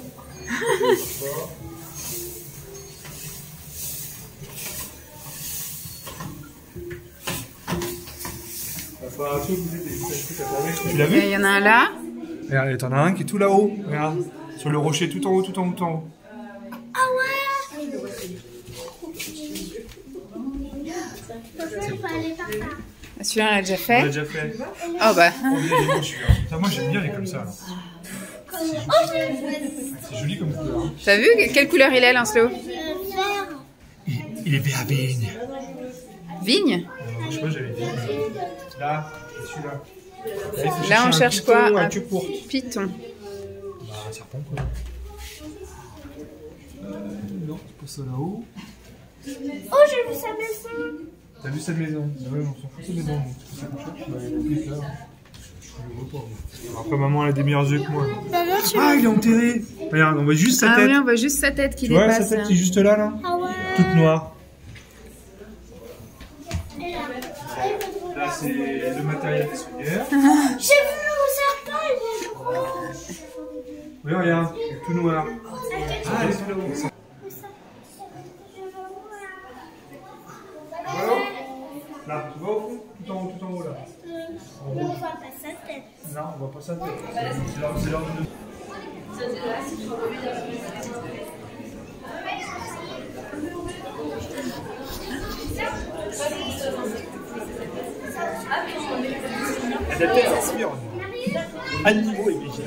Tu l'as vu? Il y en a un là. Regarde, t'en as un qui est tout là-haut. Regarde, sur le rocher, tout en haut, tout en haut, tout en haut. Ah ouais. Il faut aller par là. Celui-là, on l'a déjà On l'a fait. déjà fait. Oh bah. Oh, il est beau celui-là. Putain, moi j'aime bien les comme ça. C'est joli comme couleur. Hein. T'as vu quelle couleur il est, Lancelot? Vert. Il est vert vigne. Vigne? Je sais pas, j'avais dit. Là, celui-là. Là, on cherche quoi? Un queue courte. Python. Bah, un serpent quoi. Non, c'est pas ça là-haut. Oh, j'ai vu sa maison. T'as vu cette maison? Ah ouais, on s'en fout de cette maison. C'est ça qu'on cherche. Bah, il y a plus là. Je le vois pas. Après, maman, elle a des meilleurs yeux que moi. Maman, tu Ah, il est enterré. Regarde, on voit juste sa Ah tête. oui, on voit juste sa tête qui Tu vois, dépasse. sa tête qui est juste là, là. Ah ouais. Toute noire. Et là. Là, c'est le matériel de soudure. J'ai vu le serpent, il est gros. Oui, regarde, il est tout noir. Ah, elle est tout là-haut. Voilà. Là, tu vois au fond? Tout en haut, là. On voit pas sa tête. Non, on voit pas sa tête. C'est l'heure de nous. Adapté à la sphère. Animaux et végétaux.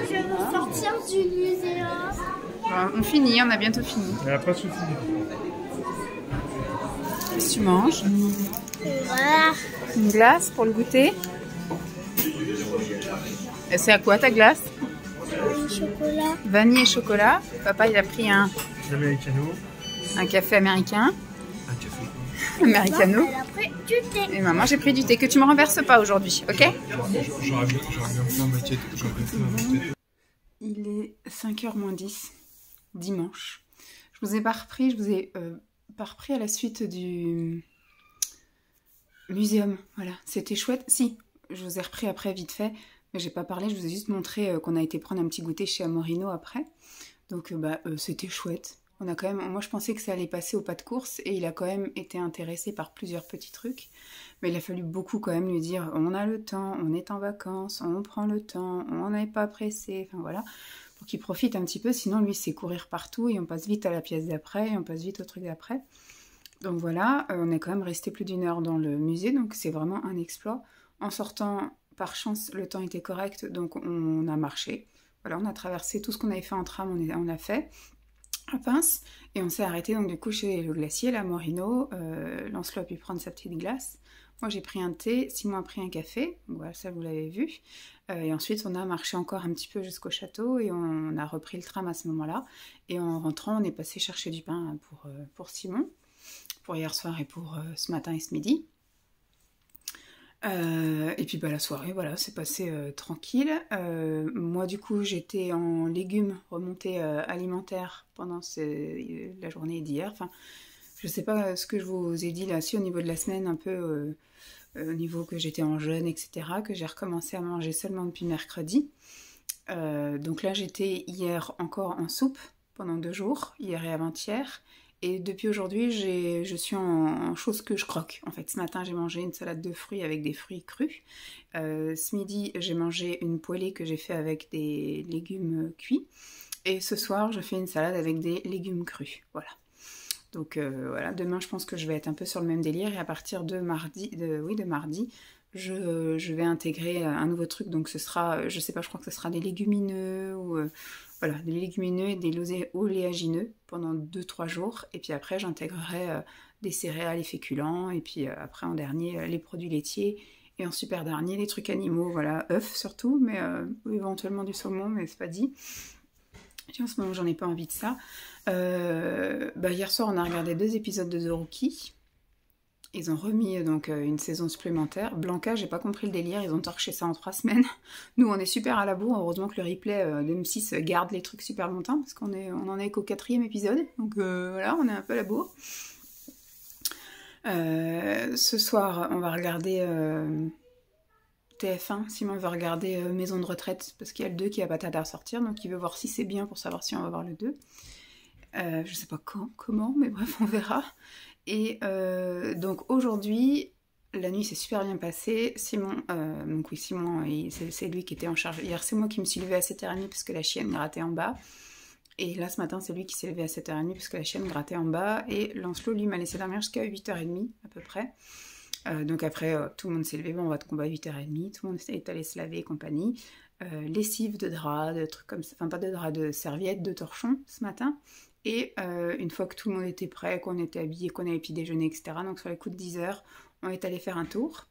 Je veux sortir du muséum. On finit, on a bientôt fini. Mais après, c'est fini. Qu'est-ce que tu manges? Voilà. Une glace pour le goûter? Et c'est à quoi ta glace? Chocolat. Vanille et chocolat. Papa, il a pris un café américain. Un café. Americano. Elle a pris du thé. Et maman, j'ai pris du thé que tu me renverses pas aujourd'hui, ok? J'aurais bien fait un maquette. Il est 5h moins 10, dimanche. Je vous ai pas repris, pas repris à la suite du muséum. Voilà, c'était chouette. Si, je vous ai repris après vite fait, mais j'ai pas parlé, je vous ai juste montré qu'on a été prendre un petit goûter chez Amorino après. Donc c'était chouette. On a quand même, moi je pensais que ça allait passer au pas de course et il a quand même été intéressé par plusieurs petits trucs. Mais il a fallu beaucoup quand même lui dire on a le temps, on est en vacances, on prend le temps, on n'est pas pressé, enfin voilà. Pour qu'il profite un petit peu, sinon lui c'est courir partout et on passe vite à la pièce d'après et on passe vite au truc d'après. Donc voilà, on est quand même resté plus d'1 heure dans le musée, donc c'est vraiment un exploit. En sortant, par chance, le temps était correct, donc on a marché. Voilà, on a traversé tout ce qu'on avait fait en tram, on a fait à pince, et on s'est arrêté donc du coup chez le glacier, la Morino. Lancelot a pu prendre sa petite glace. Moi j'ai pris un thé, Simon a pris un café, donc voilà, ça vous l'avez vu. Et ensuite on a marché encore un petit peu jusqu'au château et on a repris le tram à ce moment-là. Et en rentrant, on est passé chercher du pain pour Simon, pour hier soir et pour ce matin et ce midi. Et puis la soirée, voilà, c'est passé tranquille. Moi du coup j'étais en légumes remontée alimentaire pendant la journée d'hier. Enfin, je sais pas ce que je vous ai dit là, si au niveau de la semaine un peu au niveau que j'étais en jeûne, etc., que j'ai recommencé à manger seulement depuis mercredi. Donc là, j'étais hier encore en soupe pendant 2 jours, hier et avant-hier. Et depuis aujourd'hui, je suis en chose que je croque. En fait, ce matin, j'ai mangé une salade de fruits avec des fruits crus. Ce midi, j'ai mangé une poêlée que j'ai fait avec des légumes cuits. Et ce soir, je fais une salade avec des légumes crus. Voilà. Donc voilà, demain, je pense que je vais être un peu sur le même délire. Et à partir de mardi, je vais intégrer un nouveau truc. Donc ce sera, je sais pas, je crois que ce sera des légumineux ou... voilà, des légumineux et des oléagineux pendant 2-3 jours. Et puis après, j'intégrerai des céréales et féculents. Et puis après, en dernier, les produits laitiers. Et en super dernier, les trucs animaux. Voilà, œufs surtout, mais éventuellement du saumon, mais c'est pas dit. En ce moment, j'en ai pas envie de ça. Hier soir, on a regardé 2 épisodes de The Rookie. Ils ont remis donc une saison supplémentaire. Blanca, j'ai pas compris le délire, ils ont torché ça en 3 semaines. Nous, on est super à la bourre. Heureusement que le replay de M6 garde les trucs super longtemps, parce qu'on en est qu'au 4e épisode. Donc voilà, on est un peu à la bourre. Ce soir, on va regarder TF1. Simon veut regarder Maison de retraite, parce qu'il y a le 2 qui a pas tardé à sortir, donc il veut voir si c'est bien pour savoir si on va voir le 2. Je sais pas quand, comment, mais bref, on verra. Et donc aujourd'hui, la nuit s'est super bien passée. Simon, donc oui, Simon, c'est lui qui était en charge. Hier, c'est moi qui me suis levée à 7h30 parce que la chienne grattait en bas. Et là, ce matin, c'est lui qui s'est levé à 7h30 parce que la chienne grattait en bas. Et Lancelot, lui, m'a laissé dormir jusqu'à 8h30 à peu près. Donc après, tout le monde s'est levé. Bon, on va de combat à 8h30. Tout le monde est allé se laver et compagnie. Lessive de drap, de trucs comme ça. Enfin, pas de drap, de serviettes, de torchons ce matin. Et une fois que tout le monde était prêt, qu'on était habillé, qu'on avait petit déjeuner, etc., donc sur les coups de 10h, on est allé faire un tour.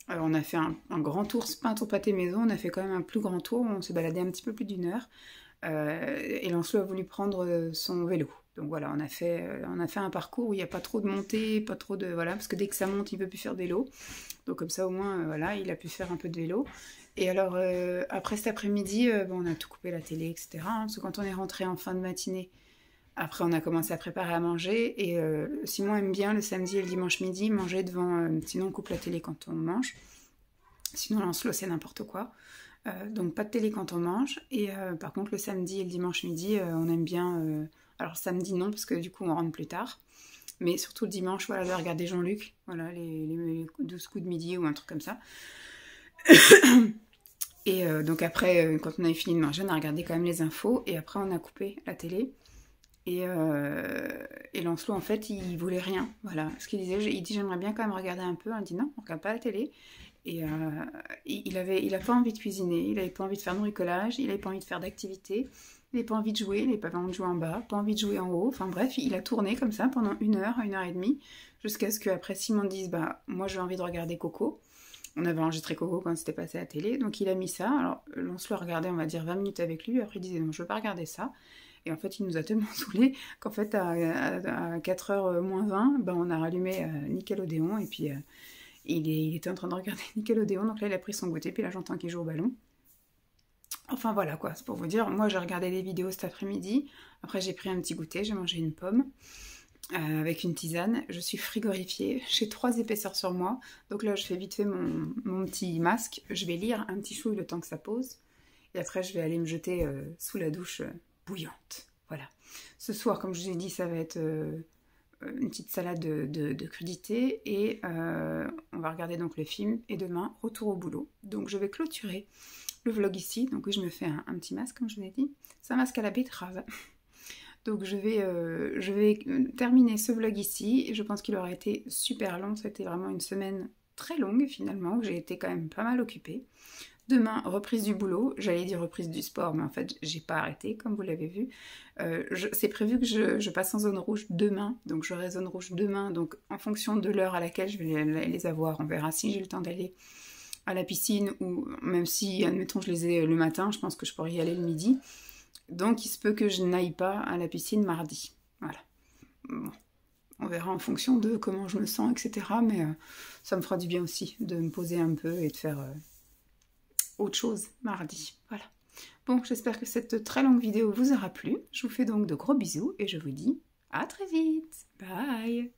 On a fait un grand tour, c'est pas un tour pâté maison, on a fait quand même un plus grand tour, on s'est baladé un petit peu plus d'1 heure. Et Lancelot a voulu prendre son vélo. Donc voilà, on a fait un parcours où il n'y a pas trop de montée, pas trop de... Voilà, parce que dès que ça monte, il ne peut plus faire de vélo. Donc comme ça, au moins, voilà, il a pu faire un peu de vélo. Et alors, après cet après-midi, on a tout coupé la télé, etc. Parce que quand on est rentré en fin de matinée, après, on a commencé à préparer à manger et Simon aime bien le samedi et le dimanche midi manger devant... sinon, on coupe la télé quand on mange. Sinon, Lancelot, c'est n'importe quoi. Donc, pas de télé quand on mange. Et par contre, le samedi et le dimanche midi, on aime bien... alors, samedi, non, parce que du coup, on rentre plus tard. Mais surtout le dimanche, voilà, de regarder Jean-Luc. Voilà, les 12 coups de midi ou un truc comme ça. Et donc après, quand on avait fini de manger, on a regardé quand même les infos. Et après, on a coupé la télé. Et Lancelot, en fait, il voulait rien. Voilà, ce qu'il disait, il dit j'aimerais bien quand même regarder un peu. On dit non, on regarde pas la télé. Et il a pas envie de cuisiner, il avait pas envie de faire de bricolage, il avait pas envie de faire d'activité, il avait pas envie de jouer, il avait pas envie de jouer en bas, pas envie de jouer en haut. Enfin bref, il a tourné comme ça pendant 1 heure, 1h30, jusqu'à ce qu'après Simon dise bah moi j'ai envie de regarder Coco. On avait enregistré Coco quand c'était passé à la télé, donc il a mis ça. Alors Lancelot regardait, on va dire 20 minutes avec lui, après il disait non, je veux pas regarder ça. Et en fait, il nous a tellement saoulés qu'en fait, à 4h moins 20, ben, on a rallumé Nickelodeon. Et puis, il était en train de regarder Nickelodeon. Donc là, il a pris son goûter. Puis là, j'entends qu'il joue au ballon. Enfin, voilà quoi. C'est pour vous dire. Moi, j'ai regardé des vidéos cet après-midi. Après, j'ai pris un petit goûter. J'ai mangé une pomme avec une tisane. Je suis frigorifiée. J'ai 3 épaisseurs sur moi. Donc là, je fais vite fait mon petit masque. Je vais lire un petit chouille le temps que ça pose. Et après, je vais aller me jeter sous la douche bouillante. Voilà. Ce soir, comme je vous ai dit, ça va être une petite salade de crudités et on va regarder donc le film et demain, retour au boulot. Donc je vais clôturer le vlog ici. Donc oui, je me fais un petit masque, comme je vous ai dit. C'est un masque à la betterave. Donc je vais terminer ce vlog ici. Je pense qu'il aura été super long. C'était vraiment une semaine très longue finalement, où j'ai été quand même pas mal occupée. Demain, reprise du boulot, j'allais dire reprise du sport, mais en fait, j'ai pas arrêté, comme vous l'avez vu. C'est prévu que je passe en zone rouge demain, donc j'aurai zone rouge demain, donc en fonction de l'heure à laquelle je vais les avoir, on verra si j'ai le temps d'aller à la piscine, ou même si, admettons, je les ai le matin, je pense que je pourrais y aller le midi. Donc, il se peut que je n'aille pas à la piscine mardi. Voilà. Bon. On verra en fonction de comment je me sens, etc. Mais ça me fera du bien aussi de me poser un peu et de faire... autre chose mardi, voilà. Bon, j'espère que cette très longue vidéo vous aura plu. Je vous fais donc de gros bisous et je vous dis à très vite. Bye.